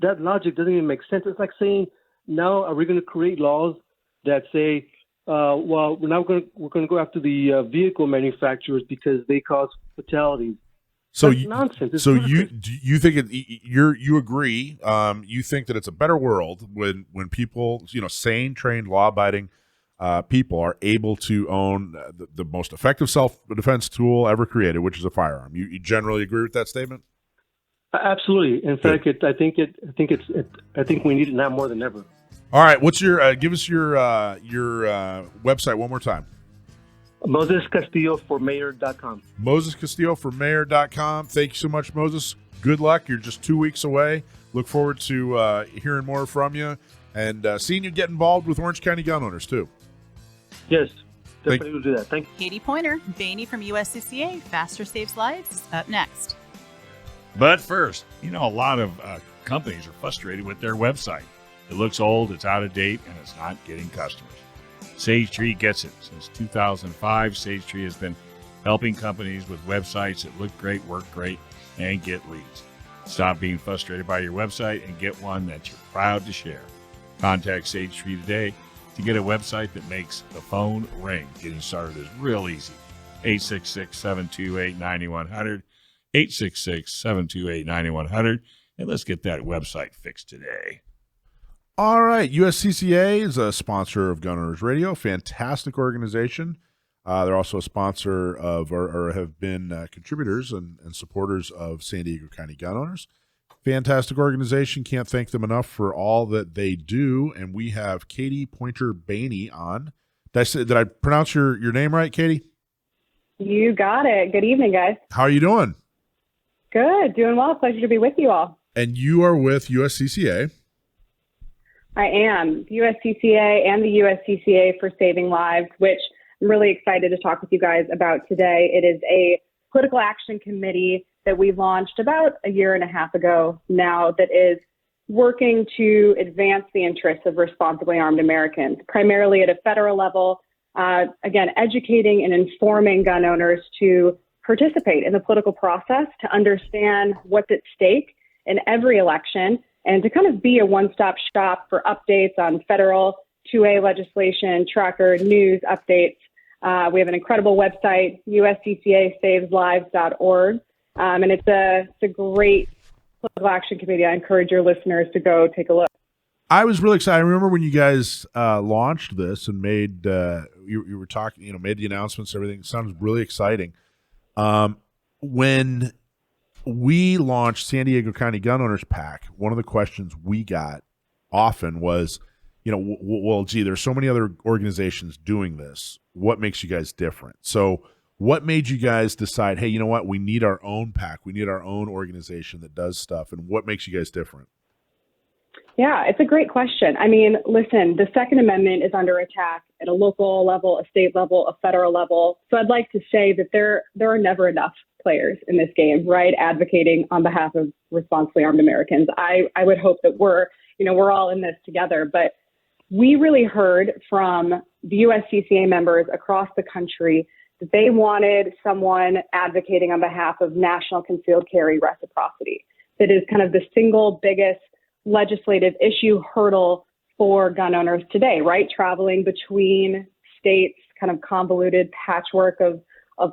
That logic doesn't even make sense. It's like saying, now are we going to create laws that say, well, we're going to go after the vehicle manufacturers because they cause fatalities. So that's nonsense. It's you think you agree? You think that it's a better world when people, sane, trained, law-abiding people are able to own the most effective self-defense tool ever created, which is a firearm. You generally agree with that statement? Absolutely. In fact, I think we need it now more than ever. All right, what's your give us your website one more time. MosesCastilloForMayor.com. MosesCastilloForMayor.com. Thank you so much, Moses. Good luck. You're just 2 weeks away. Look forward to hearing more from you and seeing you get involved with Orange County gun owners too. Yes, definitely will do that. Thank you. Katie Pointer Baney from USCCA Faster Saves Lives is up next. But first, a lot of companies are frustrated with their website. It looks old, it's out of date, and it's not getting customers. Sage Tree gets it. Since 2005, Sage Tree has been helping companies with websites that look great, work great, and get leads. Stop being frustrated by your website and get one that you're proud to share. Contact Sage Tree today to get a website that makes the phone ring. Getting started is real easy. 866-728-9100, 866-728-9100, and let's get that website fixed today. All right, USCCA is a sponsor of Gun Owners Radio, fantastic organization. They're also a sponsor of, or have been contributors and supporters of San Diego County Gun Owners. Fantastic organization. Can't thank them enough for all that they do. And we have Katie Pointer Baney on. Did I pronounce your name right, Katie? You got it. Good evening, guys. How are you doing? Good. Doing well. Pleasure to be with you all. And you are with USCCA. I am. USCCA and the USCCA for Saving Lives, which I'm really excited to talk with you guys about today. It is a political action committee that we launched about a year and a half ago now that is working to advance the interests of responsibly armed Americans, primarily at a federal level. Again, educating and informing gun owners to participate in the political process, to understand what's at stake in every election, and to kind of be a one-stop shop for updates on federal 2A legislation, tracker, news, updates. We have an incredible website, USCCASavesLives.org, and it's a great political action committee. I encourage your listeners to go take a look. I was really excited. I remember when you guys launched this and made you were talking, made the announcements, everything. It sounds really exciting. When we launched San Diego County Gun Owners PAC, one of the questions we got often was, well, gee, there's so many other organizations doing this. What makes you guys different? So what made you guys decide, hey, you know what? We need our own PAC. We need our own organization that does stuff. And what makes you guys different? Yeah, it's a great question. I mean, listen, the Second Amendment is under attack at a local level, a state level, a federal level. So I'd like to say that there are never enough players in this game, right, advocating on behalf of responsibly armed Americans. I would hope that we're all in this together. But we really heard from the USCCA members across the country that they wanted someone advocating on behalf of national concealed carry reciprocity. That is kind of the single biggest legislative issue hurdle for gun owners today, right? Traveling between states, kind of convoluted patchwork of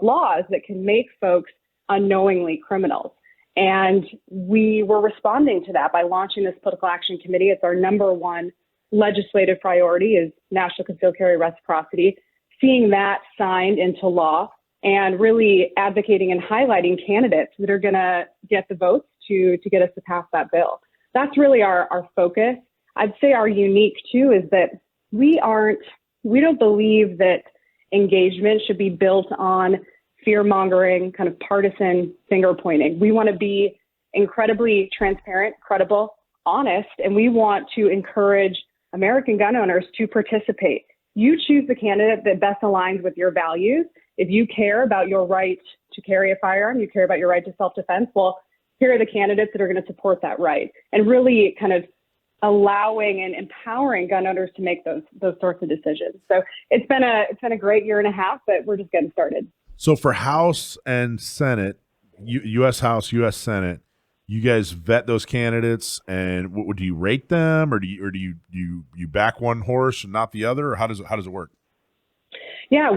laws that can make folks unknowingly criminals. And we were responding to that by launching this political action committee. It's our number one legislative priority is national concealed carry reciprocity, seeing that signed into law and really advocating and highlighting candidates that are going to get the votes to get us to pass that bill. That's really our focus. I'd say our unique too is that we don't believe that engagement should be built on fear-mongering, kind of partisan finger pointing. We want to be incredibly transparent, credible, honest, and we want to encourage American gun owners to participate. You choose the candidate that best aligns with your values. If you care about your right to carry a firearm, you care about your right to self-defense, well, here are the candidates that are going to support that right, and really kind of allowing and empowering gun owners to make those sorts of decisions. So it's been a great year and a half, but we're just getting started. So for House and Senate, U.S. House, U.S. Senate, you guys vet those candidates, and do you rate them, or do you back one horse and not the other, or how does it work? Yeah,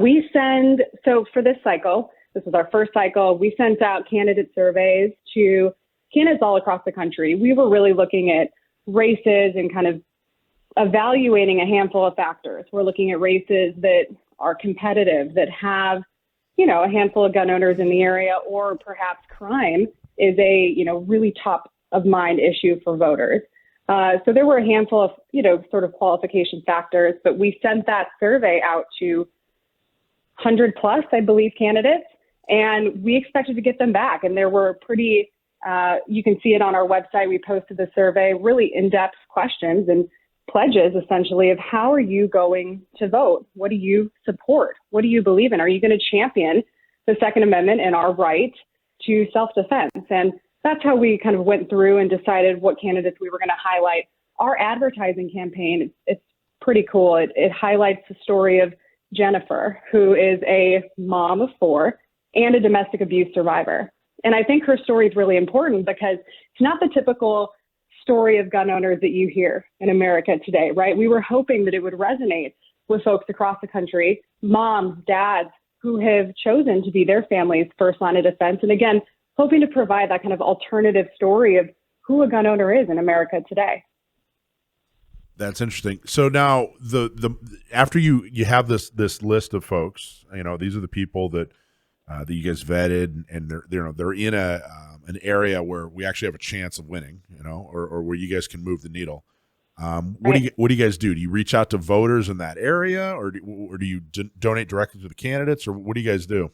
so for this cycle, this was our first cycle, we sent out candidate surveys to candidates all across the country. We were really looking at races and kind of evaluating a handful of factors. We're looking at races that are competitive, that have, a handful of gun owners in the area, or perhaps crime is a, really top of mind issue for voters. So there were a handful of, sort of qualification factors, but we sent that survey out to 100 plus, I believe, candidates. And we expected to get them back. And there were pretty, you can see it on our website. We posted the survey, really in-depth questions and pledges, essentially, of how are you going to vote? What do you support? What do you believe in? Are you going to champion the Second Amendment and our right to self-defense? And that's how we kind of went through and decided what candidates we were going to highlight. Our advertising campaign, it's pretty cool. It highlights the story of Jennifer, who is a mom of 4 and a domestic abuse survivor. And I think her story is really important because it's not the typical story of gun owners that you hear in America today, right? We were hoping that it would resonate with folks across the country, moms, dads who have chosen to be their family's first line of defense. And again, hoping to provide that kind of alternative story of who a gun owner is in America today. That's interesting. So now the after you have this list of folks, these are the people that that you guys vetted, and they're in an area where we actually have a chance of winning, or where you guys can move the needle. What do you guys do? Do you reach out to voters in that area, or do you donate directly to the candidates, or what do you guys do?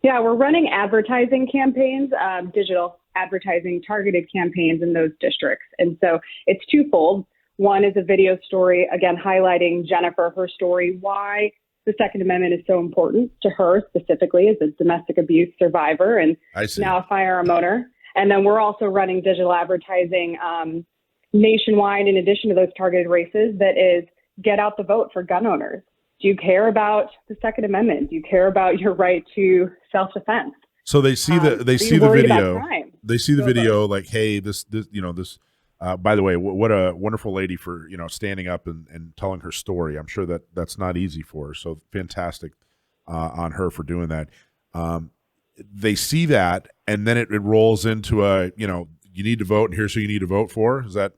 Yeah, we're running advertising campaigns, digital advertising targeted campaigns in those districts. And so it's twofold. One is a video story, again, highlighting Jennifer, her story, why the Second Amendment is so important to her specifically as a domestic abuse survivor and now a firearm owner. And then we're also running digital advertising nationwide in addition to those targeted races that is get out the vote for gun owners. Do you care about the Second Amendment? Do you care about your right to self-defense? So they see the video. They see the video like, hey, this by the way, what a wonderful lady for standing up and telling her story. I'm sure that's not easy for her. So fantastic on her for doing that. They see that, and then it rolls into you need to vote, and here's who you need to vote for. Is that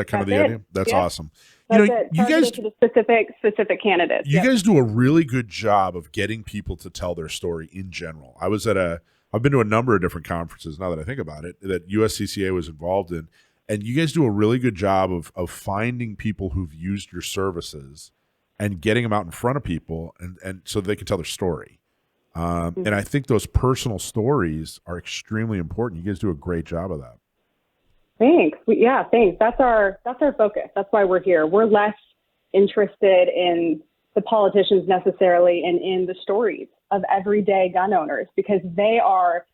kind of the idea? That's awesome. You guys to the specific candidates. You guys do a really good job of getting people to tell their story in general. I've been to a number of different conferences now that I think about it that USCCA was involved in, and you guys do a really good job of finding people who've used your services and getting them out in front of people and so they can tell their story. And I think those personal stories are extremely important. You guys do a great job of that. Thanks. Thanks. That's our focus. That's why we're here. We're less interested in the politicians necessarily and in the stories of everyday gun owners, because they are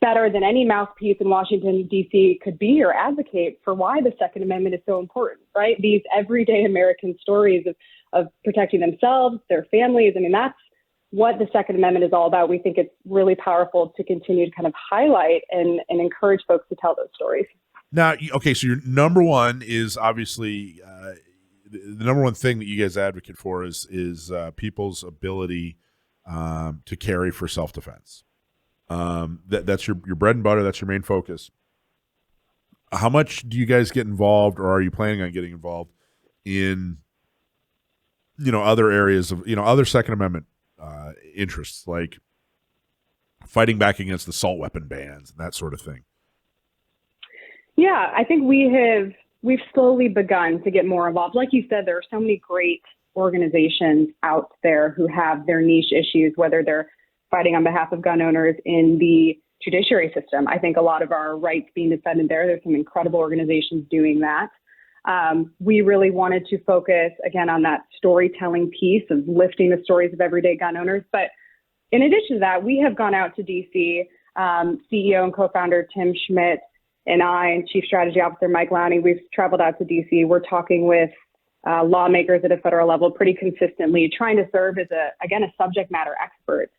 better than any mouthpiece in Washington, D.C. could be or advocate for why the Second Amendment is so important, right? These everyday American stories of protecting themselves, their families. I mean, that's what the Second Amendment is all about. We think it's really powerful to continue to kind of highlight and encourage folks to tell those stories. Now, okay, so your number one is obviously the number one thing that you guys advocate for is people's ability to carry for self-defense. That's your bread and butter. That's your main focus. How much do you guys get involved, or are you planning on getting involved in other areas of other Second Amendment interests, like fighting back against assault weapon bans and that sort of thing? Yeah, I think we've slowly begun to get more involved. Like you said, there are so many great organizations out there who have their niche issues, whether they're fighting on behalf of gun owners in the judiciary system. I think a lot of our rights being defended there. There's some incredible organizations doing that. We really wanted to focus, again, on that storytelling piece of lifting the stories of everyday gun owners. But in addition to that, we have gone out to D.C. CEO and co-founder Tim Schmidt and I and Chief Strategy Officer Mike Lowney, we've traveled out to D.C. We're talking with lawmakers at a federal level pretty consistently, trying to serve as a subject matter expert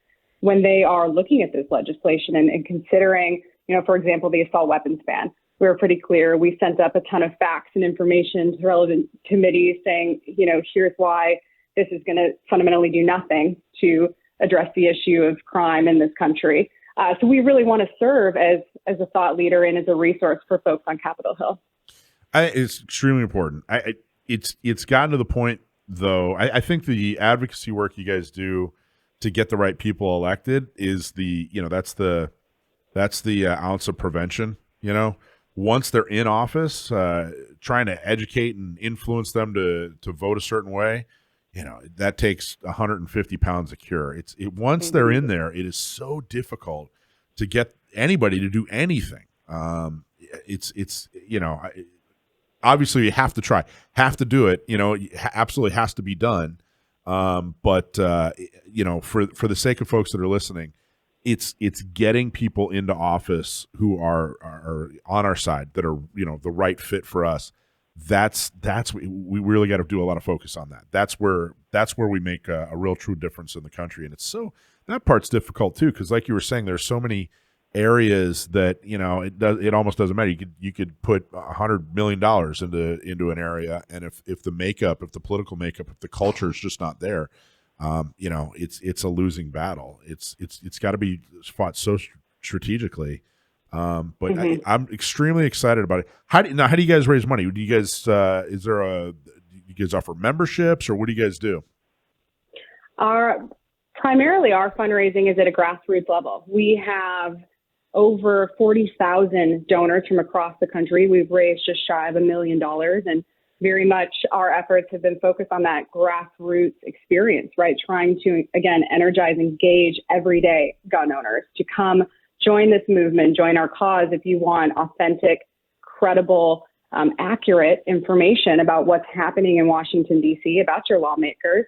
when they are looking at this legislation and considering, for example, the assault weapons ban. We were pretty clear. We sent up a ton of facts and information to relevant committees saying, here's why this is going to fundamentally do nothing to address the issue of crime in this country. So we really want to serve as a thought leader and as a resource for folks on Capitol Hill. It's extremely important. It's gotten to the point, though. I think the advocacy work you guys do to get the right people elected is that's the ounce of prevention. Once they're in office, trying to educate and influence them to vote a certain way, that takes 150 pounds of cure. Once they're in there, it is so difficult to get anybody to do anything. Obviously you have to try, have to do it. Absolutely has to be done. But for the sake of folks that are listening, it's getting people into office who are on our side, that are the right fit for us. We really got to do a lot of focus on that. That's where we make a real true difference in the country. And that part's difficult too, because like you were saying, there's so many areas that it almost doesn't matter. You could put $100 million into an area, and if the political makeup, if the culture is just not there, it's a losing battle. It's got to be fought so strategically. But Mhm. I'm extremely excited about it. How do you guys raise money? Do you guys do you guys offer memberships, or what do you guys do? Primarily our fundraising is at a grassroots level. We have over 40,000 donors from across the country. We've raised just shy of $1 million, and very much our efforts have been focused on that grassroots experience, right? Trying to, again, energize, engage everyday gun owners to come join this movement, join our cause if you want authentic, credible, accurate information about what's happening in Washington, D.C., about your lawmakers.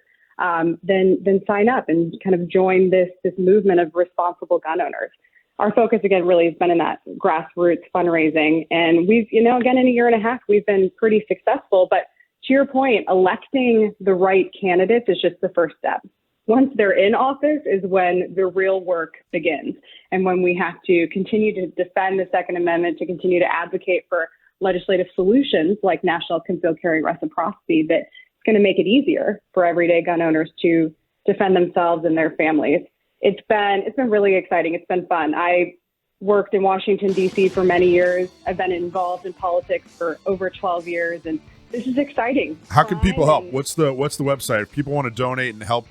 Then sign up and kind of join this movement of responsible gun owners. Our focus, again, really has been in that grassroots fundraising. And we've, again, in a year and a half, we've been pretty successful. But to your point, electing the right candidates is just the first step. Once they're in office is when the real work begins. And when we have to continue to defend the Second Amendment, to continue to advocate for legislative solutions like national concealed carry reciprocity, that going to make it easier for everyday gun owners to defend themselves and their families. It's been really exciting. It's been fun. I worked in Washington, D.C. for many years. I've been involved in politics for over 12 years, and this is exciting. How can people help? What's the website? If people want to donate and help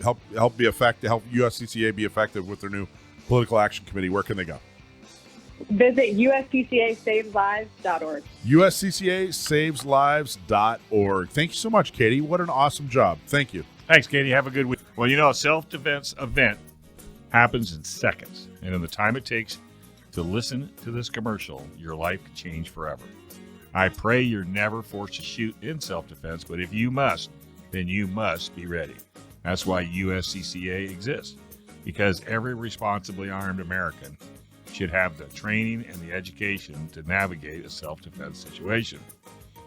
be effective, help USCCA be effective with their new political action committee, where can they go? Visit USCCASavesLives.org. USCCASavesLives.org. Thank you so much, Katie. What an awesome job. Thank you. Thanks, Katie. Have a good week. Well, a self-defense event happens in seconds. And in the time it takes to listen to this commercial, your life could change forever. I pray you're never forced to shoot in self-defense, but if you must, then you must be ready. That's why USCCA exists, because every responsibly armed American should have the training and the education to navigate a self-defense situation.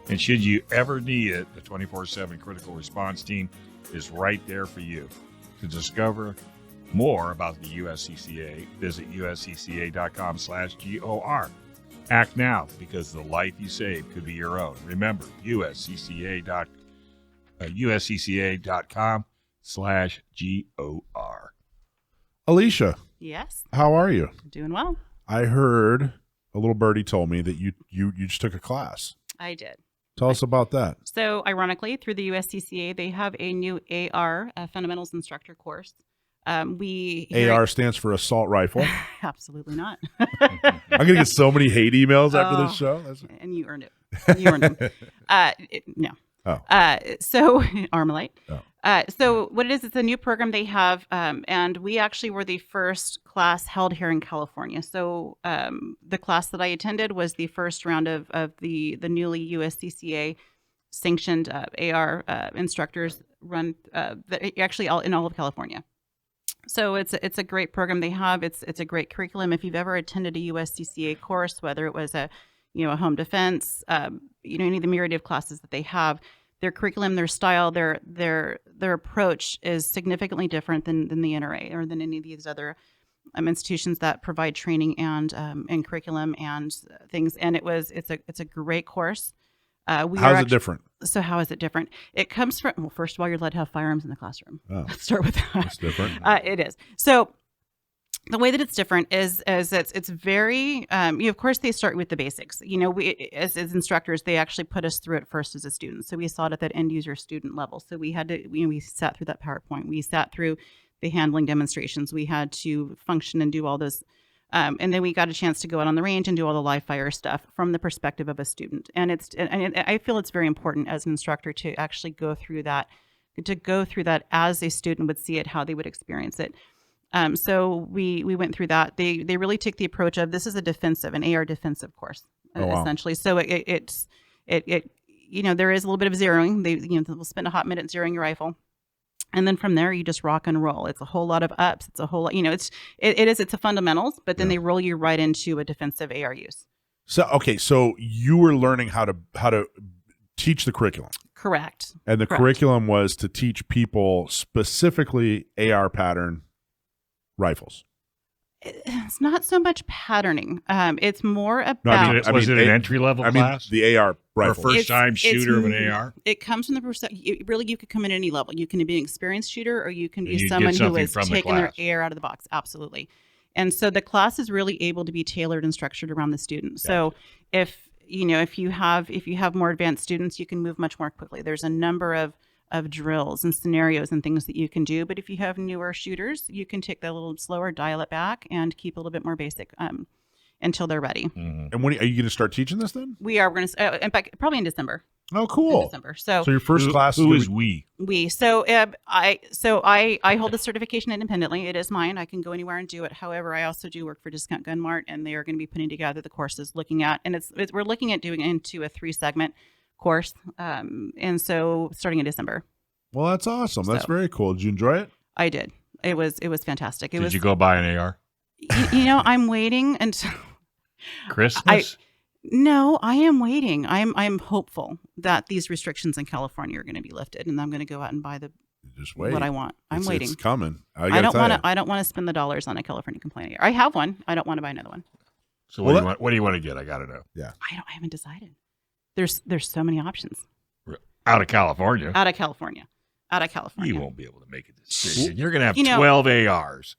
And should you ever need it, the 24/7 critical response team is right there for you. To discover more about the USCCA, visit uscca.com/GOR. Act now, because the life you save could be your own. Remember, uscca.com/GOR. Alicia, Yes, how are you? doing well. I heard a little birdie told me that you just took a class. I did. Tell us about that. So, ironically, through the USCCA, they have a new AR fundamentals instructor course. AR stands for assault rifle. Absolutely not. I'm gonna get so many hate emails after this show. And you earned it. You earned them. No. Oh. So Armalite. Oh. So what it is, it's a new program they have, and we actually were the first class held here in California. So the class that I attended was the first round of the newly USCCA sanctioned AR instructors run actually in all of California. So it's a great program they have. It's a great curriculum. If you've ever attended a USCCA course, whether it was a home defense, any of the myriad of classes that they have, their curriculum, their style, their approach is significantly different than the NRA or than any of these other institutions that provide training and curriculum and things. And it's a great course. How's it different? So how is it different? It comes from, well, first of all, you're allowed to have firearms in the classroom. Oh. Let's start with that. It's different. It is. So the way that it's different is it's very, of course, they start with the basics. We as instructors, they actually put us through it first as a student. So we saw it at that end user student level. So we had to, we sat through that PowerPoint. We sat through the handling demonstrations. We had to function and do all those. And then we got a chance to go out on the range and do all the live fire stuff from the perspective of a student. And I feel it's very important as an instructor to actually go through that as a student would see it, how they would experience it. So we went through that. They really take the approach of, this is an AR defensive course, essentially. So there is a little bit of zeroing. They'll spend a hot minute zeroing your rifle. And then from there, you just rock and roll. It's a whole lot of ups. It's a whole lot, it's a fundamentals, but then they roll you right into a defensive AR use. So you were learning how to teach the curriculum. Correct. And the curriculum was to teach people specifically AR pattern rifles. It's not so much patterning. It's more about. Was it an entry-level class? The AR rifle. Or first-time shooter of an AR? It comes from the perspective. Really, you could come in any level. You can be an experienced shooter, or you can be someone who is taking their AR out of the box. Absolutely. And so the class is really able to be tailored and structured around the student. So if you have more advanced students, you can move much more quickly. There's a number of drills and scenarios and things that you can do. But if you have newer shooters, you can take that a little slower, dial it back, and keep a little bit more basic until they're ready. And when are you going to start teaching this then? We are. We're going to, in fact, probably in December. Oh, cool. In December. So your first class. Who is we? We. So I hold the certification independently. It is mine. I can go anywhere and do it. However, I also do work for Discount Gun Mart, and they are going to be putting together the courses, looking at, and we're looking at doing it into a 3-segment course. And so starting in December. Well, that's awesome. That's very cool. Did you enjoy it? I did. It was fantastic. Did you go buy an AR? I'm waiting until Christmas. No, I am waiting. I'm hopeful that these restrictions in California are going to be lifted, and I'm going to go out and buy Just wait. what I want. I'm waiting. It's coming. I don't want to spend the dollars on a California complaint. I have one. I don't want to buy another one. So what do you want to get? I got to know. Yeah. I haven't decided. There's so many options. Out of California. Out of California. You won't be able to make a decision. You're going to have 12 ARs.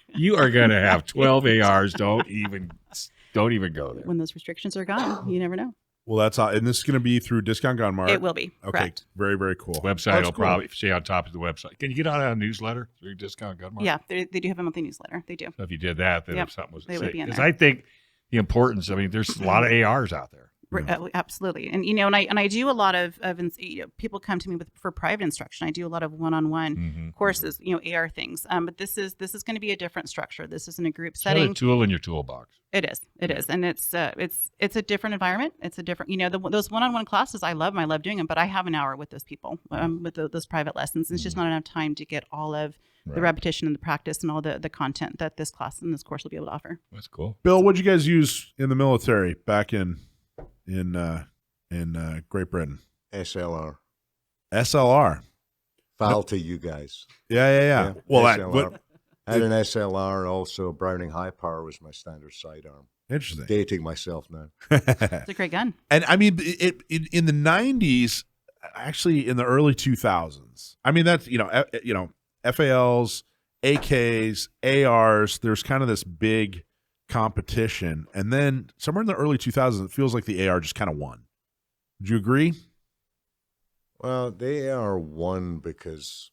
You are going to have 12 ARs. Don't even go there. When those restrictions are gone, you never know. Well, that's and this is going to be through Discount Gun Mart. It will be. Okay. Correct. Very, very cool. Website will probably stay on top of the website. Can you get on a newsletter through Discount Gun Mart? Yeah, they do have a monthly newsletter. They do. So if you did that, then Yep. if something was They would be in because there. I think the importance. I mean, there's a lot of ARs out there. Absolutely. And I do a lot of people come to me for private instruction. I do a lot of one-on-one courses, AR things. But this is going to be a different structure. This is in a group setting. Another tool in your toolbox. It is, and it's a different environment. It's a different, those one-on-one classes. I love them. I love doing them. But I have an hour with those people, with those private lessons. It's just not enough time to get all of the repetition and the practice and all the content that this class and this course will be able to offer. That's cool. Bill, what'd you guys use in the military back in Great Britain? SLR. SLR. Foul to you guys. Yeah. Well, SLR. I had an SLR. Also, Browning High Power was my standard sidearm. Interesting. Dating myself now. It's a great gun. And I mean, in the 90s, actually in the early 2000s. I mean, that's FALs, AKs, ARs. There's kind of this big competition, and then somewhere in the early 2000s, it feels like the AR just kind of won. Would you agree? Well, the AR won because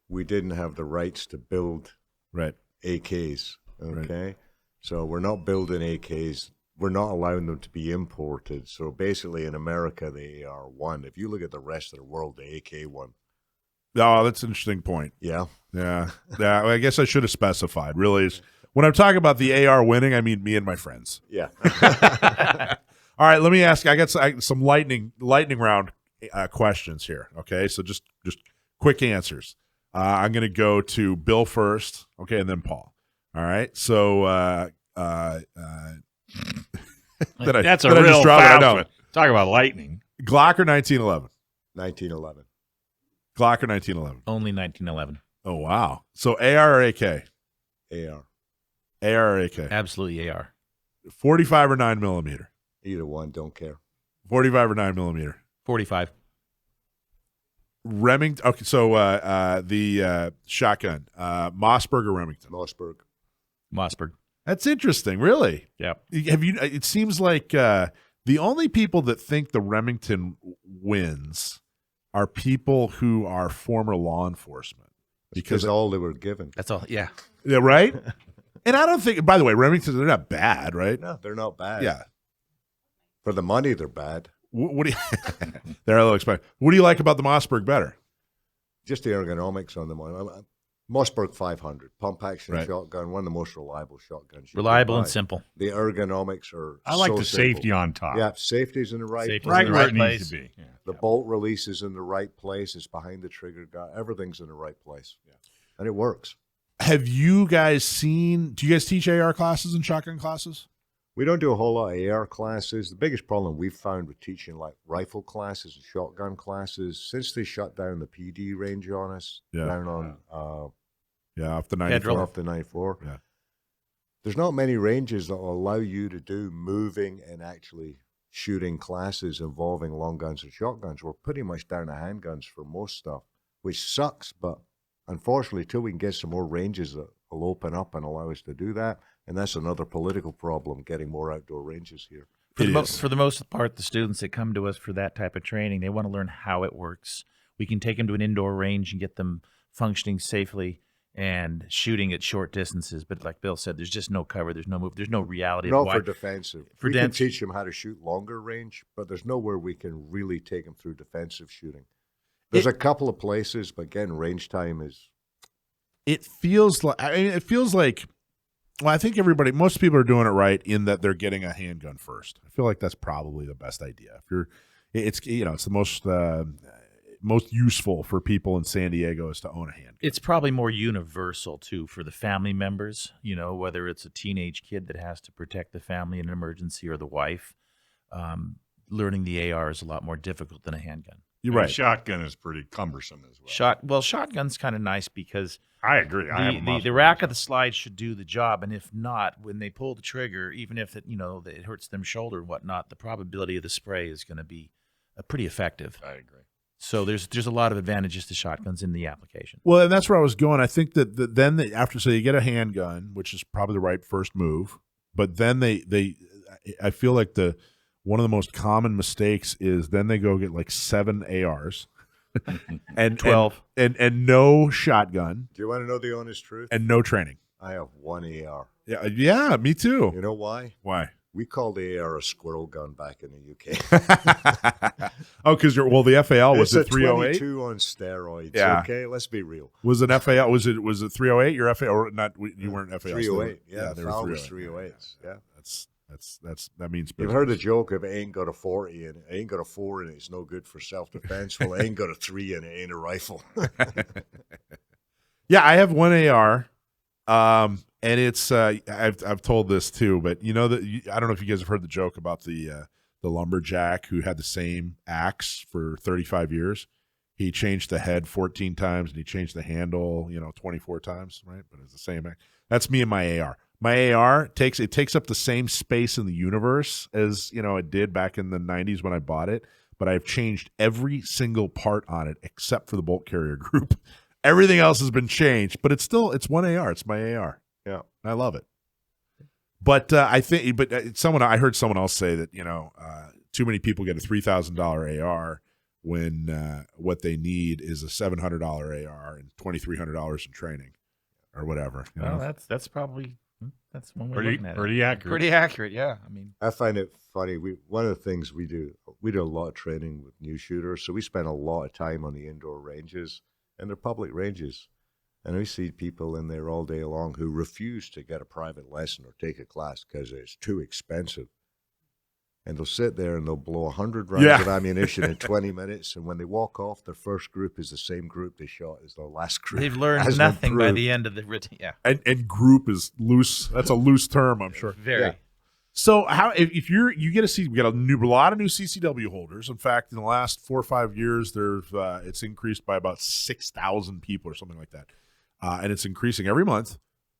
we didn't have the rights to build AKs. Okay, Right. So we're not building AKs. We're not allowing them to be imported. So basically, in America, the AR won. If you look at the rest of the world, the AK won. Oh, that's an interesting point. Yeah. I guess I should have specified. Really, when I'm talking about the AR winning, I mean me and my friends. Yeah. All right, let me ask. I got some lightning round questions here. Okay, so just quick answers. I'm going to go to Bill first. Okay, and then Paul. All right. So That's a real foul. Talk about lightning. Glock or 1911? 1911. Glock or 1911? Only 1911. Oh wow. So AR or AK? AR. AR or AK? Absolutely AR. 45 or 9mm? Either one, don't care. 45 or 9mm? 45. Remington. Okay, so the shotgun, Mossberg or Remington? Mossberg. That's interesting. Really? Yep. Have you? It seems like the only people that think the Remington wins are people who are former law enforcement Because all they were given. That's all. Yeah. Yeah, right. And I don't think. By the way, Remington, they're not bad, right? No, they're not bad. Yeah. For the money, they're bad. What do you? They're a little expensive. What do you like about the Mossberg better? Just the ergonomics on them. Mossberg 500, pump action Right. shotgun, one of the most reliable shotguns. you Reliable can and buy. simple. The ergonomics are I like so the simple. safety on top. Yeah, safety's in the right Safety's place. in the where right it place. needs to be. Yeah. The bolt release is in the right place. It's behind the trigger guard. Everything's in the right place. Yeah. And it works. Have you guys seen? Do you guys teach AR classes and shotgun classes? We don't do a whole lot of AR classes. The biggest problem we've found with teaching like rifle classes and shotgun classes, since they shut down the PD range on us, down on off the 94. off the 94, Yeah. there's not many ranges that will allow you to do moving and actually shooting classes involving long guns and shotguns. We're pretty much down to handguns for most stuff, which sucks, but unfortunately, till we can get some more ranges that will open up and allow us to do that. And that's another political problem, getting more outdoor ranges here. For the most part, the students that come to us for that type of training, they want to learn how it works. We can take them to an indoor range and get them functioning safely and shooting at short distances. But like Bill said, there's just no cover. There's no move. There's no reality. Not of why. for defensive. We can teach them how to shoot longer range, but there's nowhere we can really take them through defensive shooting. There's a couple of places, but again, range time is... It feels like, well, I think most people are doing it right in that they're getting a handgun first. I feel like that's probably the best idea. It's the most useful for people in San Diego is to own a handgun. It's probably more universal too for the family members, whether it's a teenage kid that has to protect the family in an emergency or the wife. Learning the AR is a lot more difficult than a handgun. You're right. Shotgun is pretty cumbersome as well. Shotgun's kind of nice because I agree. The rack of the slide should do the job, and if not, when they pull the trigger, even if it it hurts them shoulder and whatnot, the probability of the spray is going to be pretty effective. I agree. So there's a lot of advantages to shotguns in the application. Well, and that's where I was going. I think that so you get a handgun, which is probably the right first move, but then I feel like one of the most common mistakes is then they go get like 7 ARs and 12 and no shotgun. Do you want to know the honest truth? And no training. I have 1 AR. Yeah, me too. You know why? Why? We called the AR a squirrel gun back in the UK. Oh, because the FAL was it 308? It's a 22 on steroids. Yeah. Okay, let's be real. Was it FAL? Was it 308? Your FAL or not? You weren't FAL. 308. Yeah, the FAL was 308s. Yeah. That means business. You've heard the joke of ain't got a 40 and ain't got a 4 and it's no good for self-defense. Well, ain't got a 3 and it ain't a rifle. Yeah, I have 1 AR, and it's I've told this too, but I don't know if you guys have heard the joke about the lumberjack who had the same axe for 35 years. He changed the head 14 times and he changed the handle 24 times, right? But it's the same axe. That's me and my AR. My AR takes up the same space in the universe as it did back in the 90s when I bought it, but I've changed every single part on it except for the bolt carrier group. Everything else has been changed, but it's 1 AR. It's my AR. Yeah, I love it. But I heard someone else say that too many people get a $3,000 AR when what they need is a $700 AR and $2,300 in training or whatever. Well, that's probably. That's one way of looking at it. Pretty accurate. Pretty accurate, yeah. I find it funny. One of the things we do a lot of training with new shooters, so we spend a lot of time on the indoor ranges, and they're public ranges. And we see people in there all day long who refuse to get a private lesson or take a class because it's too expensive. And they'll sit there and they'll blow 100 rounds of ammunition in 20 minutes. And when they walk off, their first group is the same group they shot as their last group. They've learned nothing by the end of the routine. Yeah. And group is loose. That's a loose term, I'm sure. Very. Yeah. So if you get we got a lot of new CCW holders. In fact, in the last 4 or 5 years, it's increased by about 6,000 people or something like that, and it's increasing every month.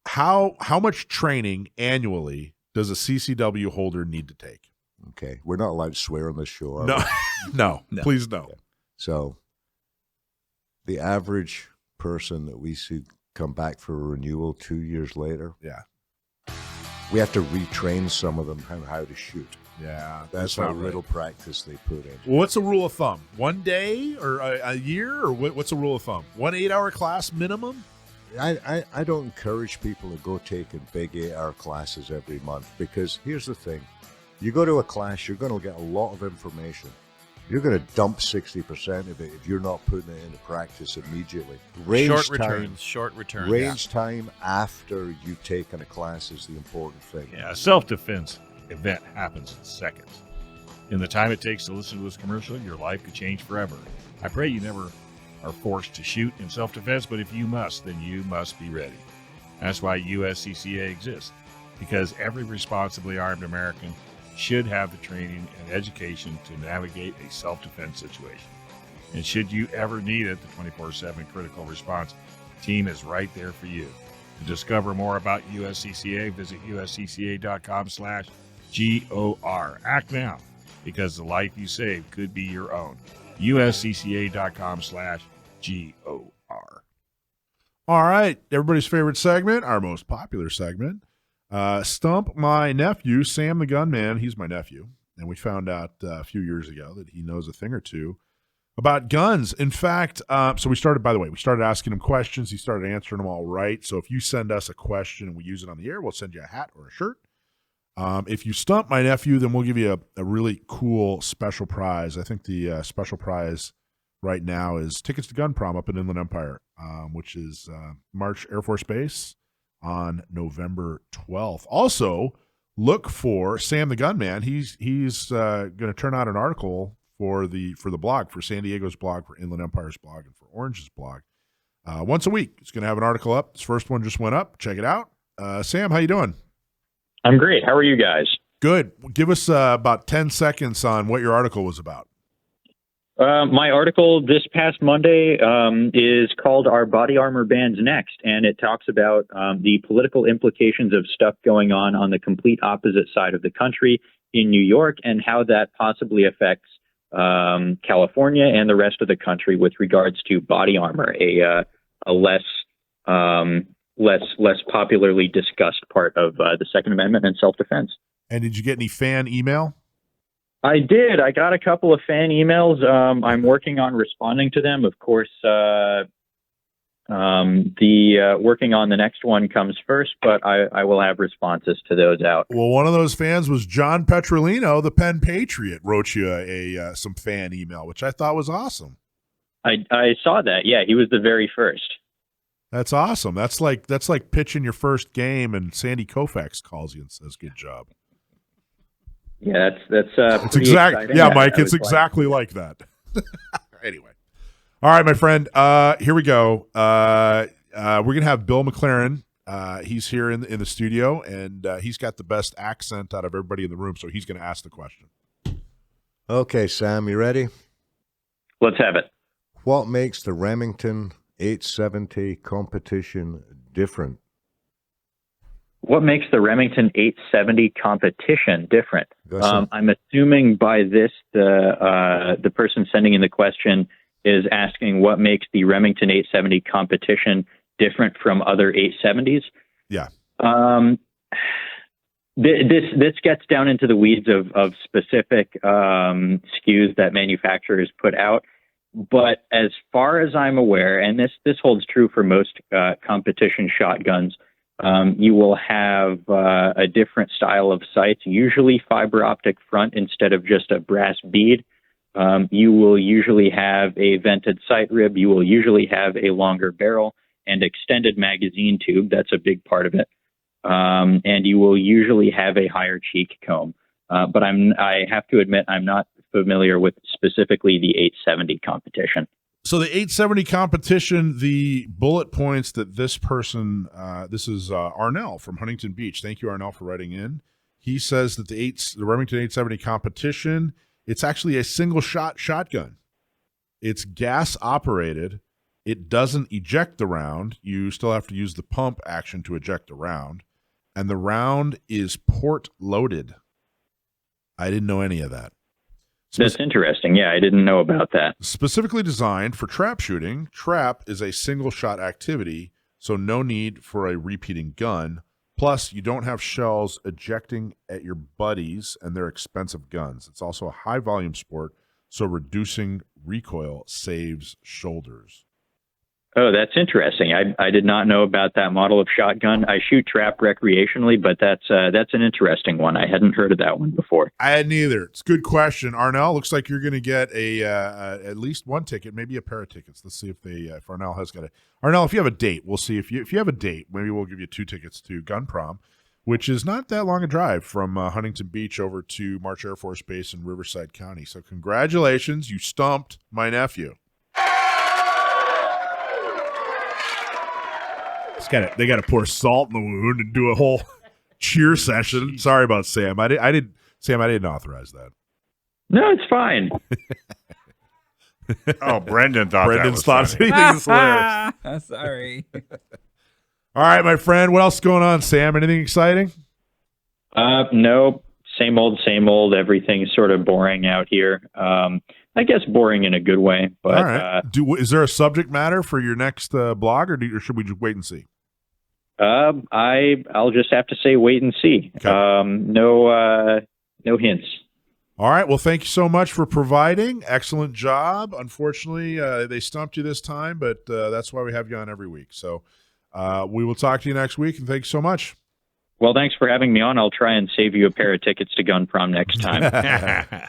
How much training annually does a CCW holder need to take? Okay, we're not allowed to swear on this show. No, please no. Okay. So the average person that we see come back for a renewal 2 years later, we have to retrain some of them how to shoot. Yeah, that's how little practice they put in. Well, what's a rule of thumb? 1 day or a year, or what's a rule of thumb? 1 8-hour class minimum? I don't encourage people to go taking big 8-hour classes every month, because here's the thing. You go to a class, you're going to get a lot of information. You're going to dump 60% of it if you're not putting it into practice immediately. Short returns. Range time after you've taken a class is the important thing. Yeah, a self-defense event happens in seconds. In the time it takes to listen to this commercial, your life could change forever. I pray you never are forced to shoot in self-defense, but if you must, then you must be ready. That's why USCCA exists, because every responsibly armed American should have the training and education to navigate a self-defense situation. And should you ever need it, the 24/7 critical response team is right there for you. To discover more about USCCA, visit uscca.com/GOR. Act now, because the life you save could be your own. uscca.com/GOR. All right, everybody's favorite segment, our most popular segment, Stump My Nephew, Sam the Gunman. He's my nephew, and we found out a few years ago that he knows a thing or two about guns. In fact, so we started asking him questions. He started answering them all right. So if you send us a question and we use it on the air, we'll send you a hat or a shirt. If you stump my nephew, then we'll give you a really cool special prize. I think the special prize right now is tickets to Gun Prom up in Inland Empire, which is March Air Force Base on November 12th. Also, look for Sam the Gunman. He's going to turn out an article for the blog, for San Diego's blog, for Inland Empire's blog, and for Orange's blog. Once a week, it's going to have an article up. This first one just went up. Check it out. Sam, how you doing? I'm great. How are you guys? Good. Give us about 10 seconds on what your article was about. My article this past Monday is called "Are Body Armor Bans Next?" and it talks about the political implications of stuff going on the complete opposite side of the country in New York, and how that possibly affects California and the rest of the country with regards to body armor, a less popularly discussed part of the Second Amendment and self-defense. And did you get any fan email? I did. I got a couple of fan emails. I'm working on responding to them. Of course, working on the next one comes first, but I will have responses to those out. Well, one of those fans was John Petrolino, the Penn Patriot, wrote you some fan email, which I thought was awesome. I saw that. Yeah, he was the very first. That's awesome. That's like pitching your first game and Sandy Koufax calls you and says, "Good job." Yeah, that's it's exactly Mike. It's exactly like that. Anyway, all right, my friend. Here we go. We're gonna have Bill Mclaren. He's here in the studio, and he's got the best accent out of everybody in the room. So he's gonna ask the question. Okay, Sam, you ready? Let's have it. What makes the Remington 870 competition different? What makes the Remington 870 competition different? I'm assuming by this the person sending in the question is asking what makes the Remington 870 competition different from other 870s. Yeah. This gets down into the weeds of specific SKUs that manufacturers put out. But as far as I'm aware, and this holds true for most competition shotguns, you will have a different style of sights, usually fiber optic front instead of just a brass bead. You will usually have a vented sight rib. You will usually have a longer barrel and extended magazine tube. That's a big part of it. And you will usually have a higher cheek comb. But I have to admit, I'm not familiar with specifically the 870 competition. So the 870 competition, the bullet points that this person, this is Arnell from Huntington Beach. Thank you, Arnell, for writing in. He says that the Remington 870 competition, it's actually a single shot shotgun. It's gas operated. It doesn't eject the round. You still have to use the pump action to eject the round. And the round is port loaded. I didn't know any of that. That's interesting. Yeah, I didn't know about that. Specifically designed for trap shooting, trap is a single shot activity, so no need for a repeating gun. Plus, you don't have shells ejecting at your buddies and their expensive guns. It's also a high volume sport, so reducing recoil saves shoulders. Oh, that's interesting. I did not know about that model of shotgun. I shoot trap recreationally, but that's an interesting one. I hadn't heard of that one before. I hadn't either. It's a good question, Arnell. Looks like you're going to get at least one ticket, maybe a pair of tickets. Let's see if Arnell has got it. Arnell, if you have a date, we'll see if you have a date. Maybe we'll give you 2 tickets to Gun Prom, which is not that long a drive from Huntington Beach over to March Air Force Base in Riverside County. So congratulations, you stumped my nephew. They got to pour salt in the wound and do a whole cheer session. Sorry about Sam. I didn't authorize that. No, it's fine. Oh, Brendan thought Brendan's that was funny. He thinks it's hilarious. Sorry. All right, my friend. What else is going on, Sam? Anything exciting? No. Same old. Everything's sort of boring out here. I guess boring in a good way. But all right. Is there a subject matter for your next blog, or should we just wait and see? I'll just have to say wait and see. Okay. No hints. All right. Well, thank you so much for providing. Excellent job. Unfortunately, they stumped you this time, but that's why we have you on every week. So we will talk to you next week, and thank you so much. Well, thanks for having me on. I'll try and save you a pair of tickets to Gun Prom next time.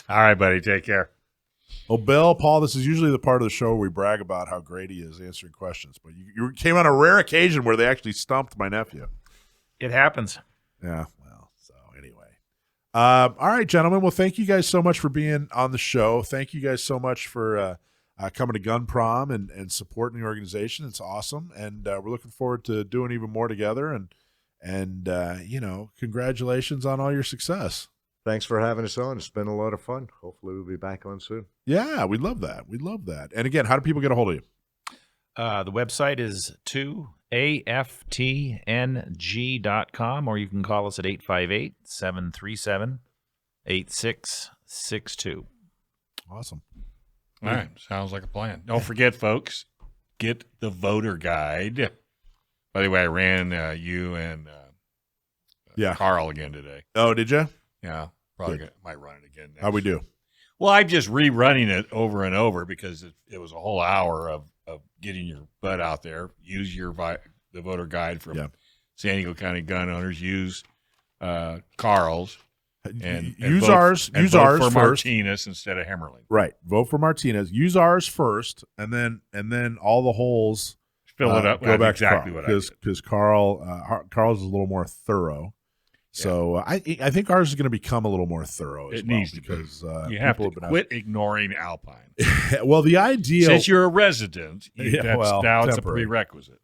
All right, buddy. Take care. Well, Bill, Paul, this is usually the part of the show where we brag about how great he is answering questions, but you came on a rare occasion where they actually stumped my nephew. It happens. Yeah. Well, so anyway. All right, gentlemen. Well, thank you guys so much for being on the show. Thank you guys so much for coming to Gun Prom and supporting the organization. It's awesome, and we're looking forward to doing even more together. And congratulations on all your success. Thanks for having us on. It's been a lot of fun. Hopefully we'll be back on soon. Yeah, we'd love that. We'd love that. And again, how do people get a hold of you? The website is 2aftng.com, or you can call us at 858-737-8662. Awesome. All right. Sounds like a plan. Don't forget, folks, get the voter guide. By the way, I ran you and Carl again today. Oh, did you? Yeah. Probably might run it again next. How we do? Well, I'm just rerunning it over and over because it was a whole hour of getting your butt out there. Use the voter guide from San Diego County gun owners. Use Carl's. And use vote, ours. And use vote ours for first. Martinez instead of Hemmerling. Right. Vote for Martinez. Use ours first, and then all the holes fill it up. Go back exactly to what because Carl's is a little more thorough. So I think ours is going to become a little more thorough. As it needs to because you have to quit ignoring Alpine. Well, the idea since you're a resident, now it's a temporary. prerequisite.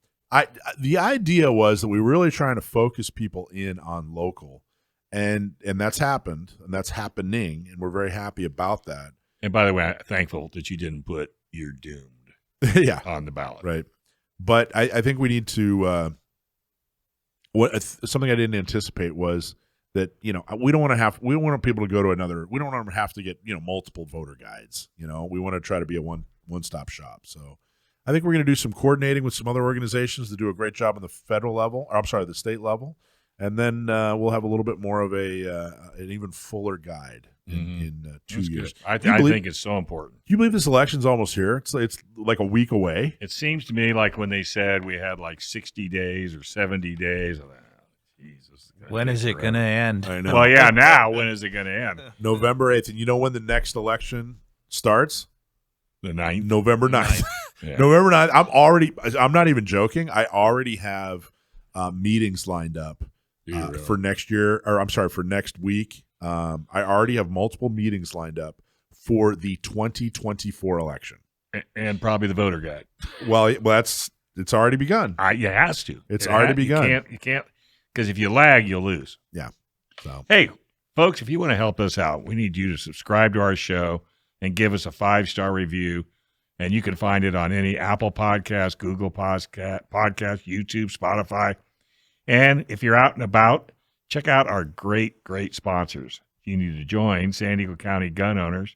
The idea was that we were really trying to focus people in on local, and that's happened, and that's happening, and we're very happy about that. And by the way, I'm thankful that you didn't put "you're doomed" on the ballot. Right. But I think we need to. Something I didn't anticipate was that we don't want people to go to another. We don't want to have to get multiple voter guides. We want to try to be a one-stop shop. So I think we're going to do some coordinating with some other organizations to do a great job on the federal level. Or I'm sorry, the state level, and then we'll have a little bit more of an even fuller guide in 2 years. I think it's so important. Do you believe this election's almost here? It's like a week away. It seems to me like when they said we had like 60 days or 70 days. Jesus. When is it going to end? I know. Well, yeah, now when is it going to end? November 8th. And you know when the next election starts? The 9th? November 9th. Yeah. November 9th. I'm not even joking. I already have meetings lined up for next year, or I'm sorry, for next week. I already have multiple meetings lined up for the 2024 election. And probably the voter guide. Well, it's already begun. It has to. It's already begun. You can't, because if you lag, you'll lose. Yeah. So hey, folks, if you want to help us out, we need you to subscribe to our show and give us a 5-star review. And you can find it on any Apple Podcast, Google Podcast, YouTube, Spotify. And if you're out and about, check out our great sponsors. You need to join San Diego County gun owners,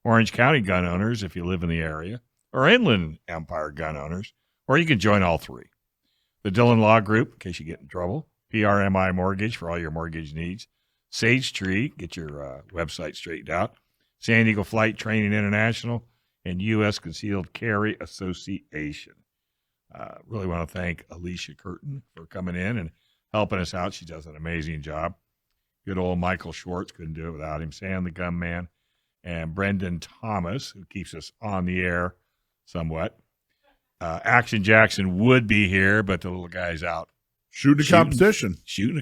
Orange County gun owners if you live in the area, or Inland Empire gun owners, or you can join all three. The Dillon Law Group, in case you get in trouble, PRMI Mortgage for all your mortgage needs, Sage Tree, get your website straightened out, San Diego Flight Training International, and U.S. Concealed Carry Association. Really want to thank Alicia Curtin for coming in and helping us out. She does an amazing job. Good old Michael Schwartz, couldn't do it without him. Sam the Gunman, and Brendan Thomas, who keeps us on the air somewhat. Action Jackson would be here, but the little guy's out shooting a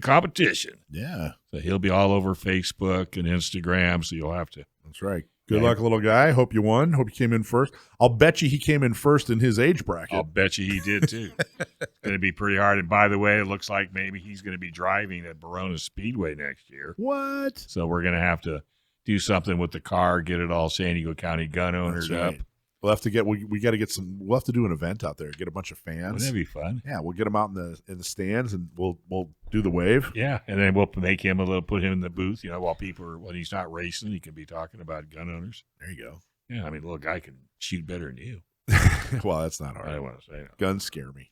competition. Yeah. So he'll be all over Facebook and Instagram, so you'll have to. That's right. Good luck, little guy. Hope you won. Hope you came in first. I'll bet you he came in first in his age bracket. I'll bet you he did, too. It's going to be pretty hard. And by the way, it looks like maybe he's going to be driving at Barona Speedway next year. What? So we're going to have to do something with the car, get it all San Diego County gun owners up. We'll have to get. We got to get some. We'll have to do an event out there. Get a bunch of fans. Wouldn't that be fun? Yeah, we'll get them out in the stands, and we'll do the wave. Yeah, and then we'll make him put him in the booth. When he's not racing, he can be talking about gun owners. There you go. Yeah, I mean, look, I can shoot better than you. Well, that's not hard. I want to say that. Guns scare me.